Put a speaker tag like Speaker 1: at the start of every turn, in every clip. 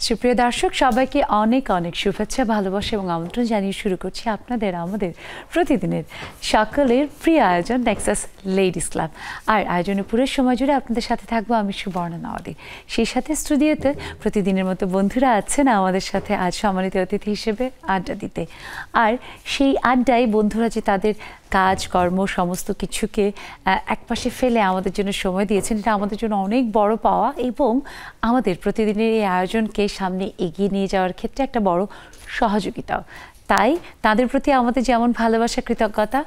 Speaker 1: সুপ্রিয় দর্শক সবাইকে অনেক অনেক শুভেচ্ছা ভালোবাসা এবং আমন্ত্রণ জানিয়ে শুরু করছি আপনাদের আমাদের প্রতিদিনের সকলের প্রিয় আয়োজন নেক্সাস লেডিস ক্লাব। আর আয়োজনের পুরো সময় জুড়ে আপনাদের সাথে থাকবো আমি সুবর্ণা নওয়াদি। সেই সাথে স্টুডিওতে প্রতিদিনের মতো বন্ধুরা আছেন আমাদের সাথে আজ সম্মানিত অতিথি হিসেবে আড্ডা দিতে। আর সেই আড্ডায় বন্ধুরা যে তাদের কাজ কর্ম সমস্ত কিছুকে একপাশে ফেলে আমাদের জন্য সময় দিয়েছেন, এটা আমাদের জন্য অনেক বড় পাওয়া এবং আমাদের প্রতিদিনের এই আয়োজনকে সামনে এগিয়ে নিয়ে যাওয়ার ক্ষেত্রে একটা বড় সহযোগিতাও। তাই তাদের প্রতি আমাদের যেমন ভালোবাসা কৃতজ্ঞতা,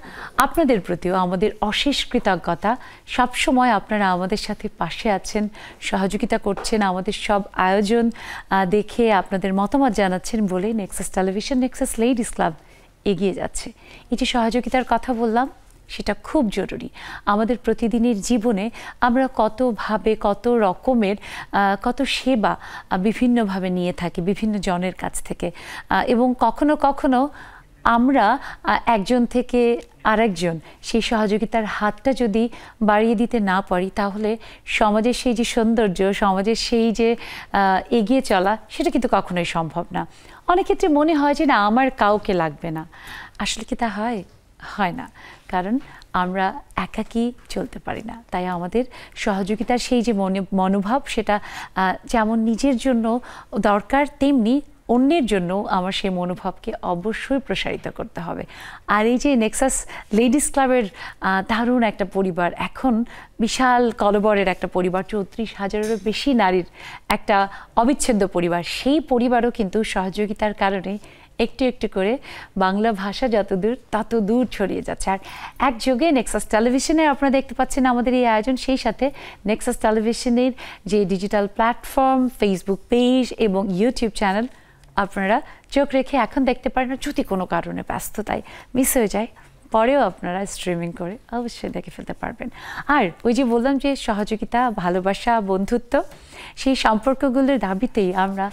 Speaker 1: আপনাদের প্রতিও আমাদের অশেষ কৃতজ্ঞতা। সবসময় আপনারা আমাদের সাথে পাশে আছেন, সহযোগিতা করছেন, আমাদের সব আয়োজন দেখে আপনাদের মতামত জানাচ্ছেন বলেই Nexus television Nexus ladies club এগিয়ে যাচ্ছে। এই যে সহযোগিতার কথা বললাম সেটা খুব জরুরি। আমাদের প্রতিদিনের জীবনে আমরা কতভাবে কত রকমের কত সেবা বিভিন্নভাবে নিয়ে থাকি বিভিন্ন জনের কাছ থেকে, এবং কখনো কখনো আমরা একজন থেকে আরেকজন সেই সহযোগিতার হাতটা যদি বাড়িয়ে দিতে না পারি তাহলে সমাজের সেই যে সৌন্দর্য, সমাজের সেই যে এগিয়ে চলা সেটা কিন্তু কখনোই সম্ভব না। অনেক ক্ষেত্রে মনে হয় যে না আমার কাউকে লাগবে না, আসলে কি তা হয়? হয় না, কারণ আমরা একাকী চলতে পারি না। তাই আমাদের সহযোগিতার সেই যে মনোভাব সেটা যেমন নিজের জন্য দরকার তেমনি অন্যের জন্য আমার সেই মনোভাবকে অবশ্যই প্রসারিত করতে হবে। আর এই যে নেক্সাস লেডিস ক্লাবের দারুণ একটা পরিবার, এখন বিশাল কলবরের একটা পরিবার, 34,000-এরও বেশি নারীর একটা অবিচ্ছেদ্য পরিবার, সেই পরিবারও কিন্তু সহযোগিতার কারণে একটু একটু করে বাংলা ভাষা যতদূর তত দূর ছড়িয়ে যাচ্ছে। আর একযোগে নেক্সাস টেলিভিশনে আপনারা দেখতে পাচ্ছেন আমাদের এই আয়োজন, সেই সাথে নেক্সাস টেলিভিশনের যে ডিজিটাল প্ল্যাটফর্ম, ফেসবুক পেজ এবং ইউটিউব চ্যানেল আপনারা চোখ রেখে এখন দেখতে পারেন। যদি কোনো কারণে ব্যস্ততায় মিস হয়ে যায় পরেও আপনারা স্ট্রিমিং করে অবশ্যই দেখে ফেলতে পারবেন। আর ওই যে বললাম যে সহযোগিতা, ভালোবাসা, বন্ধুত্ব, সেই সম্পর্কগুলোর দাবিতেই আমরা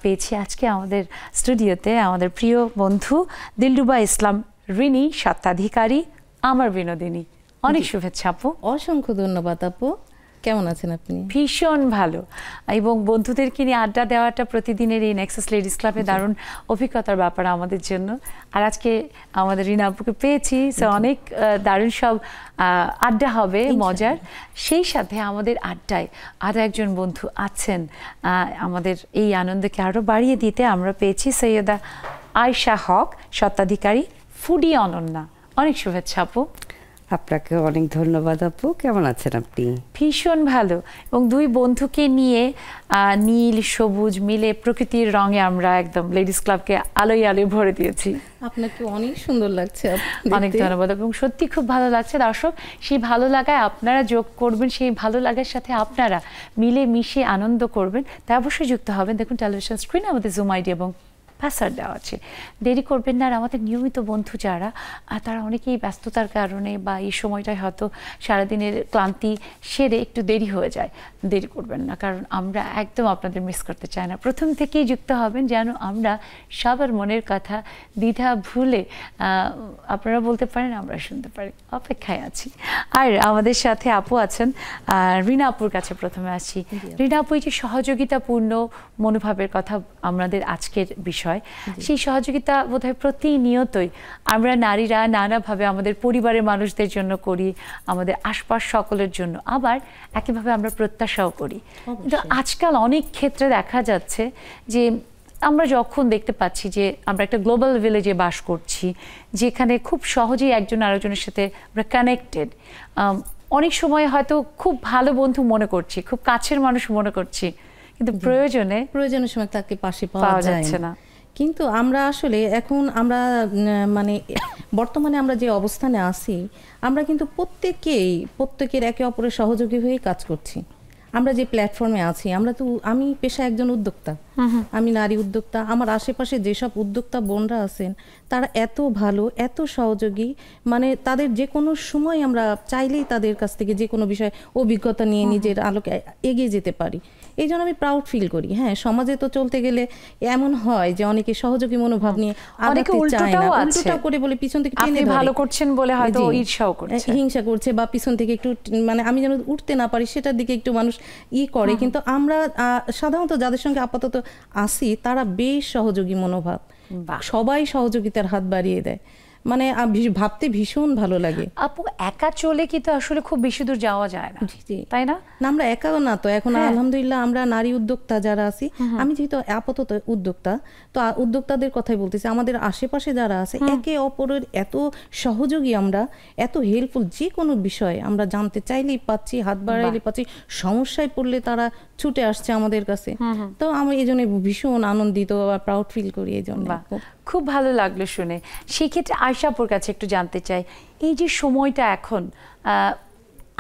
Speaker 1: পেয়েছি আজকে আমাদের স্টুডিওতে আমাদের প্রিয় বন্ধু দিলরুবা ইসলাম রিনি, স্বত্বাধিকারী, আমার বিনোদিনী। অনেক শুভেচ্ছা আপু।
Speaker 2: অসংখ্য ধন্যবাদ আপু। কেমন আছেন আপনি?
Speaker 1: ভীষণ ভালো, এবং বন্ধুদেরকে নিয়ে আড্ডা দেওয়াটা প্রতিদিনের এই নেক্সাস লেডিস ক্লাবে দারুণ অভিজ্ঞতার ব্যাপার আমাদের জন্য। আর আজকে আমাদের রিনা আপুকে পেয়েছি, সো অনেক দারুণ সব আড্ডা হবে মজার। সেই সাথে আমাদের আড্ডায় আরও একজন বন্ধু আছেন আমাদের এই আনন্দকে আরও বাড়িয়ে দিতে। আমরা পেয়েছি সৈয়দা আয়শা হক, স্বত্বাধিকারী, ফুডি অনন্যা। অনেক শুভেচ্ছা আপু।
Speaker 3: আপনাকে অনেক ধন্যবাদ আপু। কেমন আছেন আপনি?
Speaker 1: ভীষণ ভালো, এবং দুই বন্ধুকে নিয়ে নীল সবুজ মিলে প্রকৃতির রঙে আমরা একদম লেডিস ক্লাবকে আলোয় আলোয় ভরে দিয়েছি।
Speaker 2: আপনাকে অনেক সুন্দর লাগছে।
Speaker 1: অনেক ধন্যবাদ, এবং সত্যি খুব ভালো লাগছে। দর্শক, সেই ভালো লাগায় আপনারা যোগ করবেন, সেই ভালো লাগার সাথে আপনারা মিলে মিশে আনন্দ করবেন, তাই অবশ্যই যুক্ত হবেন। দেখুন টেলিভিশন স্ক্রিনে আমাদের জুম আইডি এবং পাসওয়ার্ড দেওয়া আছে, দেরি করবেন না। আর আমাদের নিয়মিত বন্ধু যারা, তারা অনেকেই ব্যস্ততার কারণে বা এই সময়টায় হয়তো সারাদিনের ক্লান্তি সেরে একটু দেরি হয়ে যায়, দেরি করবেন না, কারণ আমরা একদম আপনাদের মিস করতে চাই না। প্রথম থেকেই যুক্ত হবেন যেন আমরা সবার মনের কথা দ্বিধা ভুলে আপনারা বলতে পারেন, আমরা শুনতে পারি। অপেক্ষায় আছি। আর আমাদের সাথে আপু আছেন, রিনা আপুর কাছে প্রথমে আসি। রিনা আপু, এই যে সহযোগিতাপূর্ণ মনোভাবের কথা আমাদের আজকের বিষয়, সেই সহযোগিতা বোধহয় প্রতিনিয়তই আমরা নারীরা নানাভাবে আমাদের পরিবারের মানুষদের জন্য করি, আমাদের আশপাশ সকলের জন্য, আবার একইভাবে আমরা প্রত্যাশাও করি। কিন্তু আজকাল অনেক ক্ষেত্রে দেখা যাচ্ছে যে আমরা যখন দেখতে পাচ্ছি যে আমরা একটা গ্লোবাল ভিলেজে বাস করছি, যেখানে খুব সহজেই একজন আরেকজনের সাথে আমরা কানেক্টেড, অনেক সময় হয়তো খুব ভালো বন্ধু মনে করছি, খুব কাছের মানুষ মনে করছি, কিন্তু প্রয়োজনের সময় তাকে পাশে পাওয়া যাচ্ছে না।
Speaker 2: কিন্তু আমরা আসলে এখন আমরা মানে বর্তমানে আমরা যে অবস্থানে আছি, আমরা কিন্তু প্রত্যেকের একে অপরের সহযোগী হয়ে কাজ করছি। আমরা যে প্ল্যাটফর্মে আছি, আমি পেশা একজন উদ্যোক্তা, আমি নারী উদ্যোক্তা। আমার আশেপাশে যেসব উদ্যোক্তা বোনরা আছেন তারা এত ভালো, এত সহযোগী, মানে তাদের যে কোনো সময় আমরা চাইলেই তাদের কাছ থেকে যে কোনো বিষয়ে অভিজ্ঞতা নিয়ে নিজের আলোকে এগিয়ে যেতে পারি। এই জন্য আমি প্রাউড ফিল করি। হ্যাঁ, সমাজে তো চলতে গেলে এমন হয় যে অনেকে সহযোগী মনোভাব নিয়ে
Speaker 1: অনেকে
Speaker 2: আগাতে চায় না,
Speaker 1: উল্টোটাও আছে।
Speaker 2: উল্টোটা করে বলে পিছন থেকে
Speaker 1: আপনি
Speaker 2: টেনে ধরে।
Speaker 1: ভালো করছেন বলে হয়তো
Speaker 2: জি।
Speaker 1: ঈর্ষাও করছে।
Speaker 2: হিংসা করছে বা পিছন থেকে একটু মানে আমি যেন উঠতে না পারি সেটার দিকে একটু মানুষ করে। কিন্তু আমরা সাধারণত যাদের সঙ্গে আপাতত আসি তারা বেশ সহযোগী মনোভাব,
Speaker 1: বাহ।
Speaker 2: সবাই সহযোগিতার হাত বাড়িয়ে দেয়, মানে ভাবতে ভীষণ ভালো লাগে।
Speaker 1: আপু একা চলে কি তো আসলে খুব বেশি দূর যাওয়া যায় না,
Speaker 2: জি, জি।
Speaker 1: তাই না?
Speaker 2: না, আমরা একাও না তো এখন আলহামদুলিল্লাহ আমরা নারী উদ্যোক্তা যারা আছি, আমি যেহেতু আপাতত উদ্যোক্তা, তো উদ্যোক্তাদের কথাই বলতেছি, আমাদের আশেপাশে যারা আছে একে অপরের এত সহযোগী, আমরা এত হেল্পফুল, যে কোনো বিষয়ে আমরা জানতে চাইলেই পাচ্ছি, হাত বাড়াইলে পাচ্ছি, সমস্যায় পড়লে তারা ছুটে আসছে আমাদের কাছে। তো আমি এই জন্য ভীষণ আনন্দিত বা প্রাউড ফিল করি এই জন্য।
Speaker 1: খুব ভালো লাগলো শুনে। সেক্ষেত্রে আয়শা আপুর কাছে একটু জানতে চাই, এই যে সময়টা এখন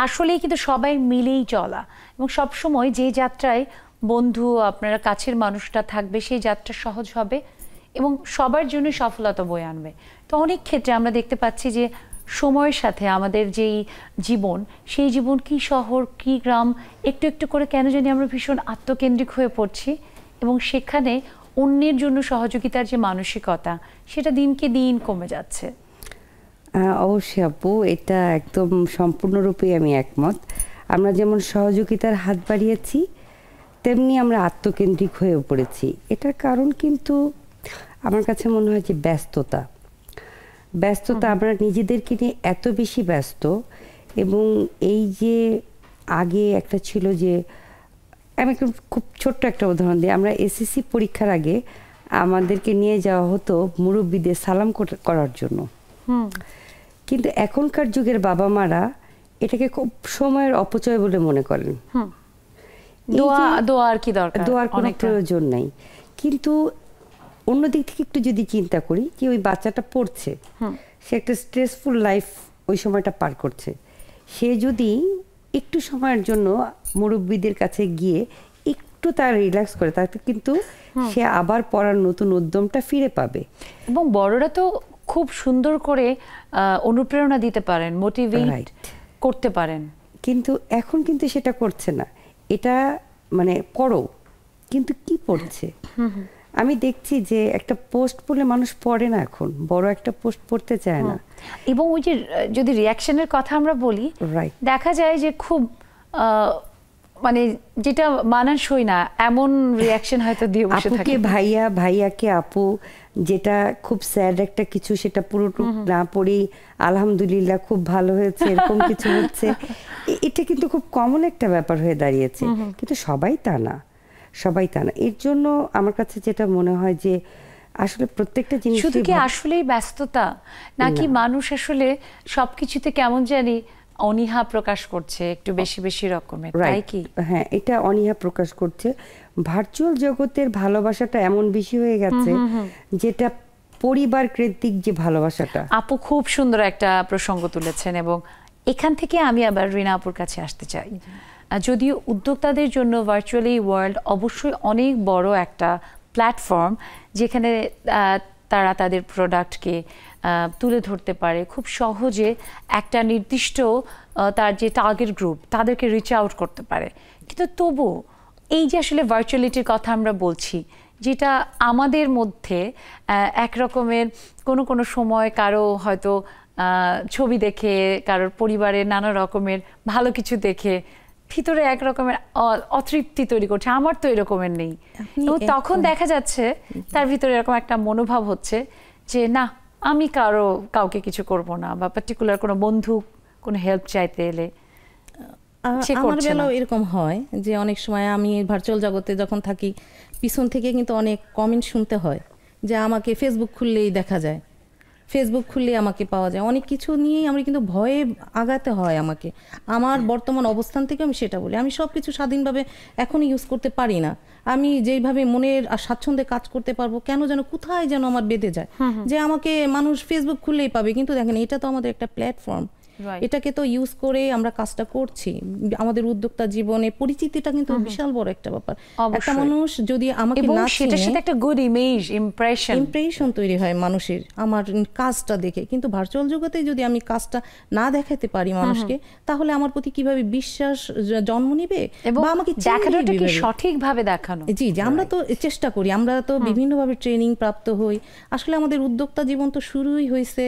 Speaker 1: আসলেই কিন্তু সবাই মিলেই চলা, এবং সব সময় যে যাত্রায় বন্ধু আপনারা কাছের মানুষটা থাকবে সেই যাত্রা সহজ হবে এবং সবার জন্য সফলতা বয়ে আনবে। তো অনেক ক্ষেত্রে আমরা দেখতে পাচ্ছি যে সময়ের সাথে আমাদের যেই জীবন, সেই জীবন কি শহর কি গ্রাম, একটু একটু করে কেন জানি আমরা ভীষণ আত্মকেন্দ্রিক হয়ে পড়ছি, এবং সেখানে অন্যের জন্য সহযোগিতার যে মানসিকতা সেটা দিনকে দিন কমে যাচ্ছে।
Speaker 3: অবশ্যই আপু, এটা একদম সম্পূর্ণরূপে আমি একমত। আমরা যেমন সহযোগিতার হাত বাড়িয়েছি, তেমনি আমরা আত্মকেন্দ্রিক হয়ে পড়েছি। এটার কারণ কিন্তু আমার কাছে মনে হয় যে ব্যস্ততা। আমরা নিজেদেরকে নিয়ে এত বেশি ব্যস্ত, এবং এই যে আগে একটা ছিল যে, আমি খুব ছোট্ট একটা উদাহরণ দিই, আমরা এসএসসি পরীক্ষার আগে আমাদেরকে নিয়ে যাওয়া হতো মুরব্বীদের সালাম করার জন্য। কিন্তু এখনকার যুগের বাবা মারা এটাকে খুব সময়ের অপচয় বলে মনে করেন।
Speaker 1: দোয়ার কি দরকার,
Speaker 3: দোয়ার কোনো প্রয়োজন নাই। কিন্তু অন্যদিক থেকে একটু যদি চিন্তা করি যে ওই বাচ্চাটা পড়ছে, সে একটা স্ট্রেসফুল লাইফ ওই সময়টা পার করছে, সে যদি একটু সময়ের জন্য মুরব্বীদের কাছে গিয়ে একটু তার রিল্যাক্স করে, তাতে কিন্তু সে আবার পড়ার নতুন উদ্যমটা ফিরে পাবে।
Speaker 1: এবং বড়রা তো খুব সুন্দর করে অনুপ্রেরণা দিতে পারেন, মোটিভেট করতে পারেন,
Speaker 3: কিন্তু এখন কিন্তু সেটা করছে না। এটা মানে পড়ো, কিন্তু কি পড়ছে? আমি দেখছি যে একটা পোস্ট পড়লে মানুষ পড়ে না, এখন বড় একটা পোস্ট পড়তে চায় না।
Speaker 1: এবং ওই যে যদি রিয়াকশনের কথা আমরা বলি, দেখা যায় যে খুব মানে যেটা মানানসই না এমন রিয়াকশন হয়তো দিয়ে বসে থাকে।
Speaker 3: আপুকে ভাইয়া, ভাইয়াকে আপু, যেটা খুব স্যাড একটা কিছু, সেটা পুরোটুক না পড়েই আলহামদুলিল্লাহ খুব ভালো হয়েছে, এরকম কিছু হচ্ছে। এটা কিন্তু খুব কমন একটা ব্যাপার হয়ে দাঁড়িয়েছে, কিন্তু সবাই তা না। এর জন্য আমার কাছে যেটা মনে হয় যে আসলে প্রত্যেকটা জিনিস
Speaker 1: শুধু কি আসলেই ব্যস্ততা, নাকি মানুষ আসলে সবকিছুতে কেমন জানি অনীহা প্রকাশ করছে একটু বেশি বেশি রকমের, তাই কি?
Speaker 3: হ্যাঁ, এটা অনীহা প্রকাশ করছে। ভার্চুয়াল জগতের ভালোবাসাটা এমন বেশি হয়ে গেছে, যেটা পরিবার কেন্দ্রিক যে ভালোবাসাটা।
Speaker 1: আপু খুব সুন্দর একটা প্রসঙ্গ তুলেছেন, এবং এখান থেকে আমি আবার রিনা আপুর কাছে আসতে চাই। যদিও উদ্যোক্তাদের জন্য ভার্চুয়ালি ওয়ার্ল্ড অবশ্যই অনেক বড় একটা প্ল্যাটফর্ম, যেখানে তারা তাদের প্রোডাক্টকে তুলে ধরতে পারে খুব সহজে, একটা নির্দিষ্ট তার যে টার্গেট গ্রুপ তাদেরকে রিচ আউট করতে পারে। কিন্তু তবু এই যে আসলে ভার্চুয়ালিটির কথা আমরা বলছি, যেটা আমাদের মধ্যে এক রকমের কোনো সময় কারো হয়তো ছবি দেখে, কারোর পরিবারের নানা রকমের ভালো কিছু দেখে ভিতরে এক রকমের অতৃপ্তি তৈরি করছে, আমার তো এরকমের নেই। এবং তখন দেখা যাচ্ছে তার ভিতরে এরকম একটা মনোভাব হচ্ছে যে না, আমি কাউকে কিছু করব না, বা পার্টিকুলার কোনো বন্ধু কোনো হেল্প চাইতে এলে।
Speaker 2: আমার বেলাও এরকম হয় যে অনেক সময় আমি ভার্চুয়াল জগতে যখন থাকি, পিছন থেকে কিন্তু অনেক কমেন্ট শুনতে হয় যে আমাকে ফেসবুক খুললেই দেখা যায়, ফেসবুক খুললেই আমাকে পাওয়া যায়, অনেক কিছু নিয়েই আমরা কিন্তু ভয়ে আগাতে হয় আমাকে। আমার বর্তমান অবস্থান থেকে আমি সেটা বলি, আমি সব কিছু স্বাধীনভাবে এখন ইউজ করতে পারি না। আমি যেইভাবে মনের আর স্বাচ্ছন্দ্যে কাজ করতে পারবো, কেন যেন কোথায় যেন আমার বেঁধে যায় যে আমাকে মানুষ ফেসবুক খুললেই পাবে। কিন্তু দেখেন, এটা তো আমাদের একটা প্ল্যাটফর্ম,
Speaker 1: Right.
Speaker 2: এটাকে তো ইউজ করে আমরা কাজটা করছি। আমাদের উদ্যোক্তা জীবনে পরিচিতিটা কিন্তু বিশাল বড় একটা ব্যাপার। একটা মানুষ যদি আমাকে
Speaker 1: এবং
Speaker 2: না
Speaker 1: সেটার
Speaker 2: চিনে,
Speaker 1: সাথে একটা গুড ইমপ্রেশন
Speaker 2: তৈরি হয় মানুষের আমার কাজটা দেখে। কিন্তু ভার্চুয়াল জগতে যদি আমি কাজটা না দেখাতে পারি মানুষকে, তাহলে আমার প্রতি কিভাবে বিশ্বাস জন্ম নিবে
Speaker 1: এবং
Speaker 2: বা আমাকে
Speaker 1: দেখানোটা কি সঠিকভাবে দেখানো।
Speaker 2: জি জি, আমরা তো চেষ্টা করি, আমরা তো বিভিন্নভাবে ট্রেনিং প্রাপ্ত হই। আসলে আমাদের উদ্যোক্তা জীবন তো শুরুই হয়েছে,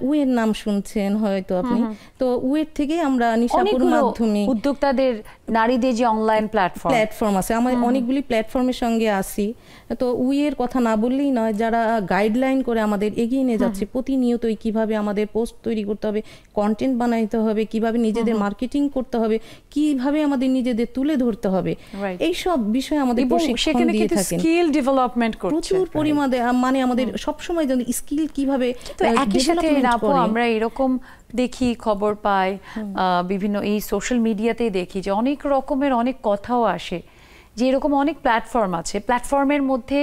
Speaker 2: উয়ের নাম শুনছেন হয়তো আপনি, তো উয়ের থেকে আমরা নিশাপুর মাধ্যমে
Speaker 1: উদ্যোক্তাদের নারীদের যে অনলাইন
Speaker 2: প্ল্যাটফর্ম আছে, আমরা অনেকগুলি প্ল্যাটফর্মের সঙ্গে আসি। তো উইয়ের কথা না বললেই নয়, যারা গাইডলাইন করে আমাদের এগিয়ে নিয়ে যাচ্ছে প্রতিনিয়তই, কিভাবে আমাদের পোস্ট তৈরি করতে হবে, কন্টেন্ট বানাইতে হবে, কিভাবে নিজেদের মার্কেটিং করতে হবে, কিভাবে আমাদের নিজেদের তুলে ধরতে হবে, এই সব বিষয়ে আমাদের প্রশিক্ষণ দিয়ে থাকেন।
Speaker 1: স্কিল ডেভেলপমেন্ট করছে
Speaker 2: প্রচুর পরিমাণে, মানে আমাদের সবসময় যেন স্কিল কিভাবে
Speaker 1: একই সাথে আমরা এরকম দেখি, খবর পাই বিভিন্ন এই সোশ্যাল মিডিয়াতেই দেখি যে অনেক রকমের অনেক কথাও আসে, যে এরকম অনেক প্ল্যাটফর্ম আছে, প্ল্যাটফর্মের মধ্যে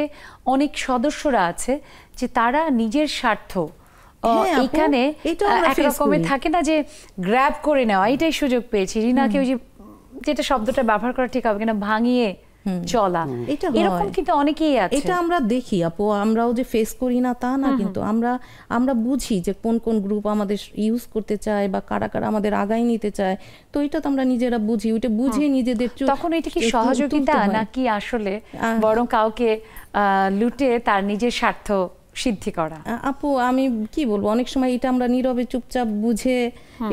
Speaker 1: অনেক সদস্যরা আছে যে তারা নিজের স্বার্থ এখানে এক রকমের থাকে না যে গ্র্যাব করে নেওয়া, এটাই সুযোগ পেয়েছি রিনাকে, ওই যে যেটা শব্দটা ব্যবহার করা ঠিক হবে কিনা, ভাঙিয়ে চলা, এরকম কিন্তু অনেকেই আছে।
Speaker 2: এটা আমরা দেখি আপু, আমরাও যে ফেস করি না তা না, কিন্তু আমরা বুঝি যে কোন কোন গ্রুপ আমাদের ইউজ করতে চায় বা কারা কারা আমাদের আগায় নিতে চায়। তো এটা তো আমরা নিজেরা বুঝি, ওইটা বুঝে নিজেদের
Speaker 1: তখন এটা কি সহযোগিতা নাকি আসলে বরং কাউকে লুটে তার নিজের স্বার্থ সিদ্ধি করা?
Speaker 2: আপু আমি কি বলবো, অনেক সময় এটা আমরা নীরবে চুপচাপ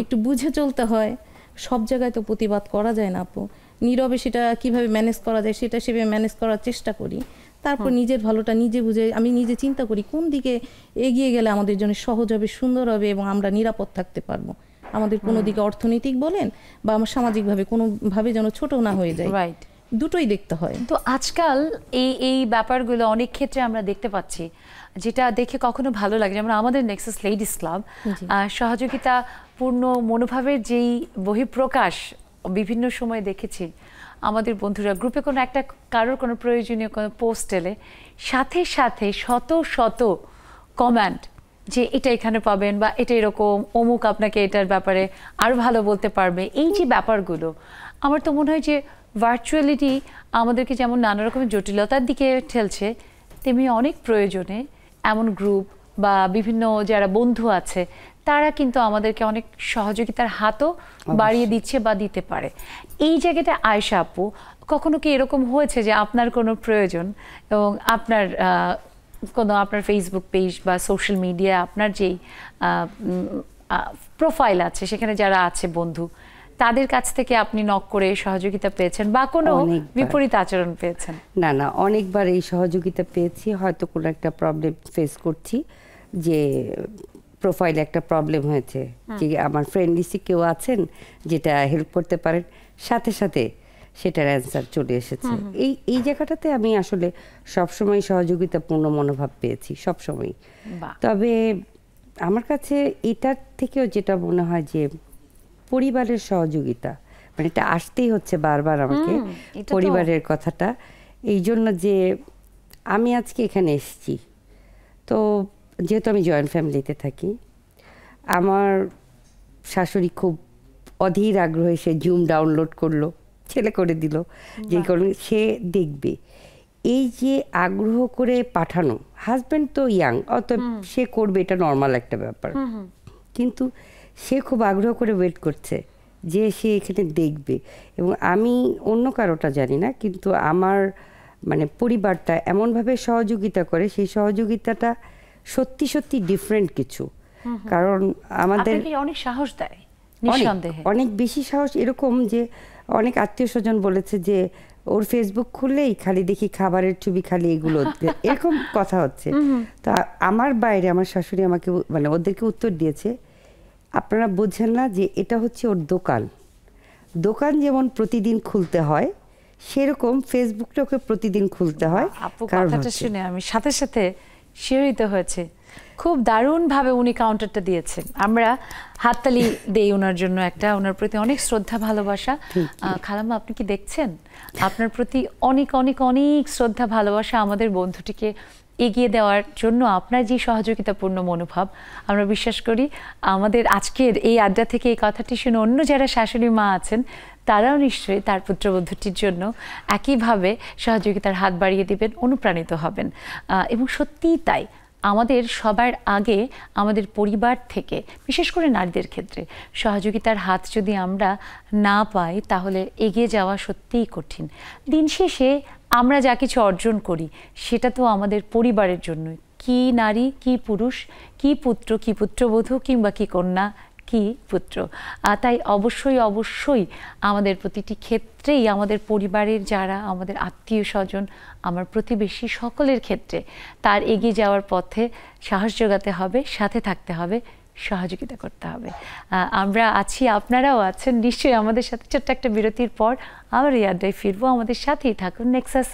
Speaker 2: একটু বুঝে চলতে হয়। সব জায়গায় তো প্রতিবাদ করা যায় না আপু, নীরবে সেটা কিভাবে ম্যানেজ করা যায় সেটা সেভাবে ম্যানেজ করার চেষ্টা করি। তারপর নিজের ভালোটা নিজে বুঝে আমি নিজে চিন্তা করি কোন দিকে এগিয়ে গেলে আমাদের জন্য সহজ হবে, সুন্দর হবে এবং আমরা নিরাপদ থাকতে পারবো। আমাদের কোনো দিকে অর্থনৈতিক বলেন বা আমার সামাজিকভাবে কোনোভাবে যেন ছোট না হয়ে যায়,
Speaker 1: রাইট,
Speaker 2: দুটোই দেখতে হয়।
Speaker 1: তো আজকাল এই ব্যাপারগুলো অনেক ক্ষেত্রে আমরা দেখতে পাচ্ছি, যেটা দেখে কখনো ভালো লাগে। যেমন আমাদের নেক্সাস লেডিস ক্লাব সহযোগিতা পূর্ণ মনোভাবের যেই বহিঃপ্রকাশ বিভিন্ন সময় দেখেছি। আমাদের বন্ধুরা গ্রুপে কোনো একটা কারোর কোনো প্রয়োজনীয় কোনো পোস্ট এলে সাথে সাথে শত শত কমেন্ট যে এটা এখানে পাবেন বা এটা এরকম, অমুক আপনাকে এটার ব্যাপারে আরও ভালো বলতে পারবে। এই যে ব্যাপারগুলো, আমার তো মনে হয় যে ভার্চুয়ালিটি আমাদেরকে যেমন নানা রকমের জটিলতার দিকে ঠেলছে, তেমনি অনেক প্রয়োজনে এমন গ্রুপ বা বিভিন্ন যারা বন্ধু আছে তারা কিন্তু আমাদেরকে অনেক সহযোগিতার হাতও বাড়িয়ে দিচ্ছে বা দিতে পারে। এই জায়গাটা আয়েশা আপু, কখনো কি এরকম হয়েছে যে আপনার কোনো প্রয়োজন এবং আপনার ফেসবুক পেজ বা সোশ্যাল মিডিয়া আপনার যেই প্রোফাইল আছে সেখানে যারা আছে বন্ধু, তাদের কাছ থেকে আপনি নক করে সহযোগিতা পেয়েছেন বা কোনো বিপরীত আচরণ পেয়েছেন?
Speaker 3: না না, অনেকবার এই সহযোগিতা পেয়েছি। হয়তো কোনো একটা প্রবলেম ফেস করছি, যে প্রোফাইলে একটা প্রবলেম হয়েছে, যে আমার ফ্রেন্ড লিস্টে কেউ আছেন যেটা হেল্প করতে পারেন, সাথে সাথে সেটার অ্যান্সার চলে এসেছে। এই জায়গাটাতে আমি আসলে সবসময় সহযোগিতাপূর্ণ মনোভাব পেয়েছি, সবসময়। তবে আমার কাছে এটার থেকেও যেটা মনে হয় যে পরিবারের সহযোগিতা, মানে এটা আসতেই হচ্ছে বারবার আমাকে পরিবারের কথাটা, এই জন্য যে আমি আজকে এখানে এসেছি। তো যেহেতু আমি জয়েন্ট ফ্যামিলিতে থাকি, আমার শাশুড়ি খুব অধীর আগ্রহে সে জুম ডাউনলোড করলো, ছেলে করে দিল, যে কারণে সে দেখবে। এই যে আগ্রহ করে পাঠানো, হাজব্যান্ড তো ইয়াং, অত সে করবে, এটা নর্মাল একটা ব্যাপার, কিন্তু সে খুব আগ্রহ করে ওয়েট করছে যে সে এখানে দেখবে। এবং আমি অন্য কারোটা জানি না, কিন্তু আমার মানে পরিবারটা এমনভাবে সহযোগিতা করে, সেই সহযোগিতাটা সত্যি সত্যি ডিফারেন্ট কিছু। কারণ আমাদের
Speaker 1: অনেক সাহস দেয়,
Speaker 3: অনেক বেশি সাহস। এরকম যে অনেক আত্মীয় স্বজন বলেছে যে ওর ফেসবুক খুললেই খালি দেখি খাবারের ছবি, খালি এগুলো, এরকম কথা হচ্ছে। তো আমার বাইরে আমার শাশুড়ি আমাকে মানে ওদেরকে উত্তর দিয়েছে, আপনারা বোঝেন না যে এটা হচ্ছে ওর দোকান, দোকান যেমন প্রতিদিন খুলতে হয় সেরকম ফেসবুকটাকে প্রতিদিন খুলতে হয়।
Speaker 1: আপু কথাটা শুনে আমি সাথে সাথে শিহরিত হয়েছে। খুব দারুণভাবে উনি কাউন্টারটা দিয়েছেন, আমরা হাততালি দেই ওনার জন্য একটা, ওনার প্রতি অনেক শ্রদ্ধা ভালোবাসা। খালাম্মা আপনি কি দেখছেন, আপনার প্রতি অনেক অনেক অনেক শ্রদ্ধা ভালোবাসা আমাদের বন্ধুটিকে এগিয়ে দেওয়ার জন্য আপনার যে সহযোগিতাপূর্ণ মনোভাব, আমরা বিশ্বাস করি আমাদের আজকের এই আড্ডা থেকে এই কথাটি শুনে অন্য যারা শাশুড়ি মা আছেন তারাও নিশ্চয়ই তার পুত্রবধূটির জন্য একইভাবে সহযোগিতার হাত বাড়িয়ে দিবেন, অনুপ্রাণিত হবেন। এবং সত্যিই তাই, আমাদের সবার আগে আমাদের পরিবার থেকে, বিশেষ করে নারীদের ক্ষেত্রে সহযোগিতার হাত যদি আমরা না পাই তাহলে এগিয়ে যাওয়া সত্যিই কঠিন। দিন শেষে আমরা যা কিছু অর্জন করি সেটা তো আমাদের পরিবারের জন্যই, কি নারী কি পুরুষ, কি পুত্র কি পুত্রবধূ কিংবা কি কন্যা কি পুত্র। তাই অবশ্যই অবশ্যই আমাদের প্রতিটি ক্ষেত্রেই আমাদের পরিবারের যারা আমাদের আত্মীয় স্বজন, আমার প্রতিবেশী, সকলের ক্ষেত্রে তার এগিয়ে যাওয়ার পথে সাহস যোগাতে হবে, সাথে থাকতে হবে, সহযোগিতা করতে হবে। আমরা আছি, আপনারাও আছেন নিশ্চয়ই আমাদের সাথে। ছোট্ট একটা বিরতির পর আবার এই আড্ডায় ফিরবো, আমাদের সাথেই থাকুন নেক্সাস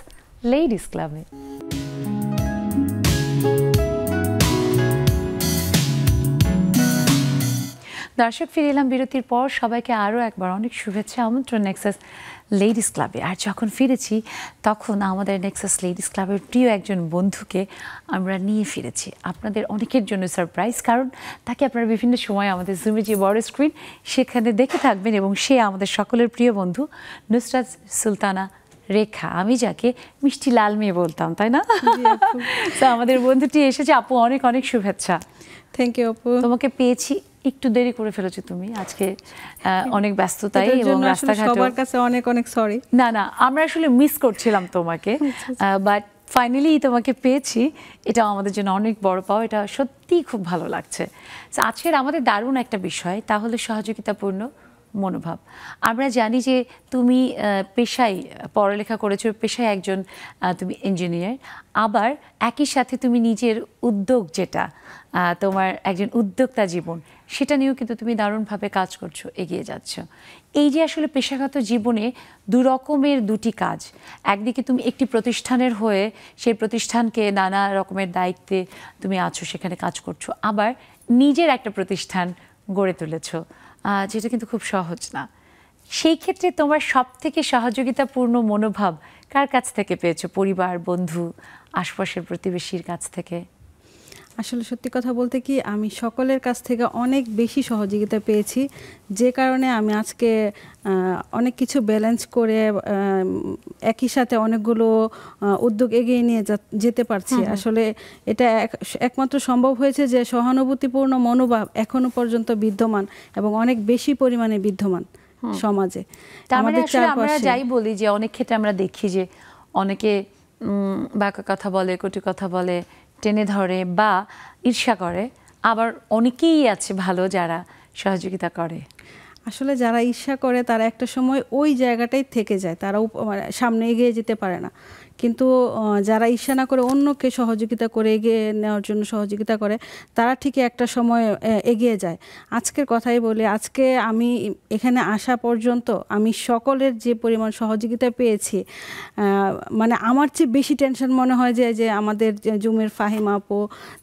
Speaker 1: লেডিস ক্লাবে। দর্শক, ফিরে এলাম বিরতির পর। সবাইকে আরও একবার অনেক শুভেচ্ছা, আমন্ত্রণ নেক্সাস লেডিস ক্লাবে। আর যখন ফিরেছি তখন আমাদের নেক্সাস লেডিস ক্লাবের প্রিয় একজন বন্ধুকে আমরা নিয়ে ফিরেছি আপনাদের অনেকের জন্য সারপ্রাইজ, কারণ তাকে আপনারা বিভিন্ন সময় আমাদের জুমে যে বড় স্ক্রিন সেখানে দেখে থাকবেন, এবং সে আমাদের সকলের প্রিয় বন্ধু নুসরাত সুলতানা রেখা, আমি যাকে মিষ্টি লাল মেয়ে বলতাম, তাই না? তো আমাদের বন্ধুটি এসেছে। আপু, অনেক অনেক শুভেচ্ছা।
Speaker 4: থ্যাংক ইউ আপু।
Speaker 1: তোমাকে পেয়েছি, একটু দেরি করে ফেলেছো তুমি আজকে, অনেক ব্যস্ততায় এবং রাস্তাঘাটে।
Speaker 4: সবার কাছে অনেক অনেক সরি।
Speaker 1: না না, আমরা আসলে মিস করছিলাম তোমাকে, বাট ফাইনালি তোমাকে পেয়েছি, এটা আমাদের জন্য অনেক বড় পাওয়া। এটা সত্যিই খুব ভালো লাগছে। আজকের আমাদের দারুণ একটা বিষয়, তাহলে সহযোগিতাপূর্ণ মনোভাব। আমরা জানি যে তুমি পেশায় পড়ালেখা করেছো, পেশায় একজন তুমি ইঞ্জিনিয়ার, আবার একই সাথে তুমি নিজের উদ্যোগ, যেটা তোমার একজন উদ্যোক্তা জীবন, সেটা নিয়েও কিন্তু তুমি দারুণভাবে কাজ করছো, এগিয়ে যাচ্ছ। এই যে আসলে পেশাগত জীবনে দু রকমের দুটি কাজ, একদিকে তুমি একটি প্রতিষ্ঠানের হয়ে সেই প্রতিষ্ঠানকে নানা রকমের দায়িত্বে তুমি আছো, সেখানে কাজ করছো, আবার নিজের একটা প্রতিষ্ঠান গড়ে তুলেছো, যেটা কিন্তু খুব সহজ না। সেই ক্ষেত্রে তোমার সব থেকে সহযোগিতাপূর্ণ মনোভাব কার কাছ থেকে পেয়েছো? পরিবার, বন্ধু, আশপাশের প্রতিবেশীর কাছ থেকে?
Speaker 4: আসলে সত্যি কথা বলতে কি, আমি সকলের কাছ থেকে অনেক বেশি সহযোগিতা পেয়েছি, যে কারণে আমি আজকে অনেক কিছু ব্যালেন্স করে একই সাথে অনেকগুলো উদ্যোগ এগিয়ে নিয়ে যেতে পারছি। আসলে এটা একমাত্র সম্ভব হয়েছে যে সহানুভূতিপূর্ণ মনোভাব এখনো পর্যন্ত বিদ্যমান এবং অনেক বেশি পরিমাণে বিদ্যমান সমাজে।
Speaker 1: আমাদের আমরা যাই বলি যে অনেক ক্ষেত্রে আমরা দেখি যে অনেকে বাঁকা কথা বলে, কটু কথা বলে, টেনে ধরে বা ঈর্ষা করে, আবার অনেকেই আছে ভালো যারা সহযোগিতা করে।
Speaker 4: আসলে যারা ঈর্ষা করে তারা একটা সময় ওই জায়গাটাই থেকে যায়, তারা সামনে এগিয়ে যেতে পারে না। কিন্তু যারা ঈর্ষা না করে অন্যকে সহযোগিতা করে এগিয়ে নেওয়ার জন্য সহযোগিতা করে, তারা ঠিকই একটা সময় এগিয়ে যায়। আজকের কথাই বলি, আজকে আমি এখানে আসা পর্যন্ত আমি সকলের যে পরিমাণ সহযোগিতা পেয়েছি, মানে আমার চেয়ে বেশি টেনশন মনে হয় যে আমাদের জুমের ফাহিমা আপু,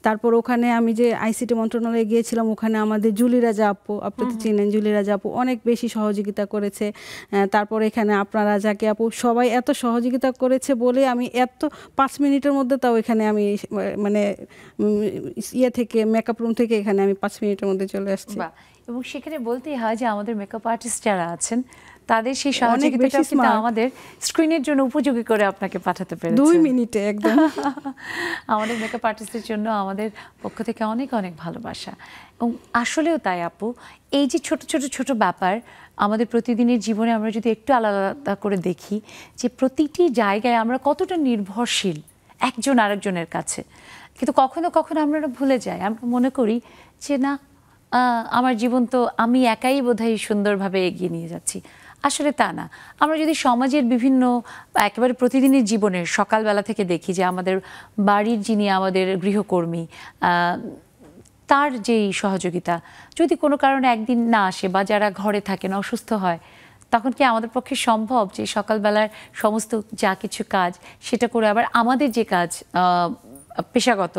Speaker 4: তারপর ওখানে আমি যে আইসিটি মন্ত্রণালয়ে গিয়েছিলাম, ওখানে আমাদের জুলি রাজা আপু, আপনি তো চিনেন জুলি রাজা আপু, অনেক বেশি সহযোগিতা করেছে। তারপর এখানে আপনারা যাকে আপু, সবাই এত সহযোগিতা করেছে বলে আমি এত 5 মিনিটের মধ্যে, তাও এখানে আমি মানে থেকে মেকআপ রুম থেকে এখানে আমি 5 মিনিটের মধ্যে চলে আসছি।
Speaker 1: এবং সেখানে বলতেই হয় যে আমাদের মেকআপ আর্টিস্ট যারা আছেন তাদের সেই সহযোগিতাটা কিন্তু আমাদের স্ক্রিনের জন্য উপযোগী করে আপনাকে পাঠাতে পেরেছে
Speaker 4: 2 মিনিটে একদম।
Speaker 1: আমাদের মেকআপ আর্টিস্টের জন্য আমাদের পক্ষ থেকে অনেক অনেক ভালোবাসা। এবং আসলেও তাই আপু, এই যে ছোট ছোট ছোট ব্যাপার আমাদের প্রতিদিনের জীবনে আমরা যদি একটু আলাদা করে দেখি, যে প্রতিটি জায়গায় আমরা কতটা নির্ভরশীল একজন আরেকজনের কাছে, কিন্তু কখনো কখনো আমরা ভুলে যাই, আমরা মনে করি যে না, আমার জীবন তো আমি একাই বোধহয় সুন্দরভাবে এগিয়ে নিয়ে যাচ্ছি। আসলে তা না। আমরা যদি সমাজের বিভিন্ন একেবারে প্রতিদিনের জীবনের সকালবেলা থেকে দেখি যে আমাদের বাড়ির যিনি আমাদের গৃহকর্মী, তার যেই সহযোগিতা যদি কোনো কারণে একদিন না আসে বা যারা ঘরে থাকেন অসুস্থ হয়, তখন কি আমাদের পক্ষে সম্ভব যে সকালবেলার সমস্ত যা কিছু কাজ সেটা করে আবার আমাদের যে কাজ পেশাগত,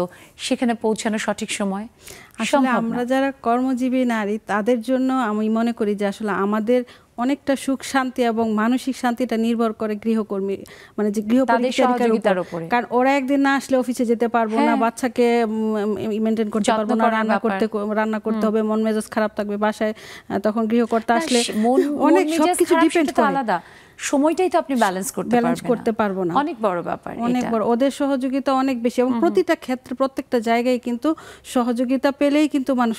Speaker 1: সেখানে পৌঁছানো সঠিক সময়
Speaker 4: আসলে
Speaker 1: সম্ভব
Speaker 4: আমরা
Speaker 1: না?
Speaker 4: যারা কর্মজীবী নারী তাদের জন্য আমি মনে করি যে আসলে আমাদের অনেকটা সুখ শান্তি এবং মানসিক শান্তিটা নির্ভর করে গৃহকর্মী মানে যে গৃহ
Speaker 1: তাদের
Speaker 4: পরিচারিকার
Speaker 1: সহযোগিতার
Speaker 4: উপর।
Speaker 1: উপরে।
Speaker 4: কারণ ওরা একদিন না আসলে অফিসে যেতে পারবো না,
Speaker 1: হ্যাঁ।
Speaker 4: বাচ্চাকে মেনটেন করতে
Speaker 1: যত্ন
Speaker 4: পারবো না,
Speaker 1: করার ব্যাপার।
Speaker 4: রান্না করতে হবে, মন মেজাজ খারাপ থাকবে বাসায়, তখন গৃহকর্তা
Speaker 1: না,
Speaker 4: আসলে
Speaker 1: মন
Speaker 4: অনেক
Speaker 1: মেজাজ
Speaker 4: সবকিছু
Speaker 1: খারাপ
Speaker 4: ডিপেন্ড
Speaker 1: সেটা তো
Speaker 4: করে।
Speaker 1: আলাদা, সময়টাই তো আপনি ব্যালেন্স
Speaker 4: করতে পারবো না,
Speaker 1: অনেক বড় ব্যাপার
Speaker 4: অনেক
Speaker 1: এটা।
Speaker 4: বড়। ওদের সহযোগিতা অনেক বেশি এবং প্রতিটা ক্ষেত্রে প্রত্যেকটা জায়গায় কিন্তু সহযোগিতা পেলেই কিন্তু মানুষ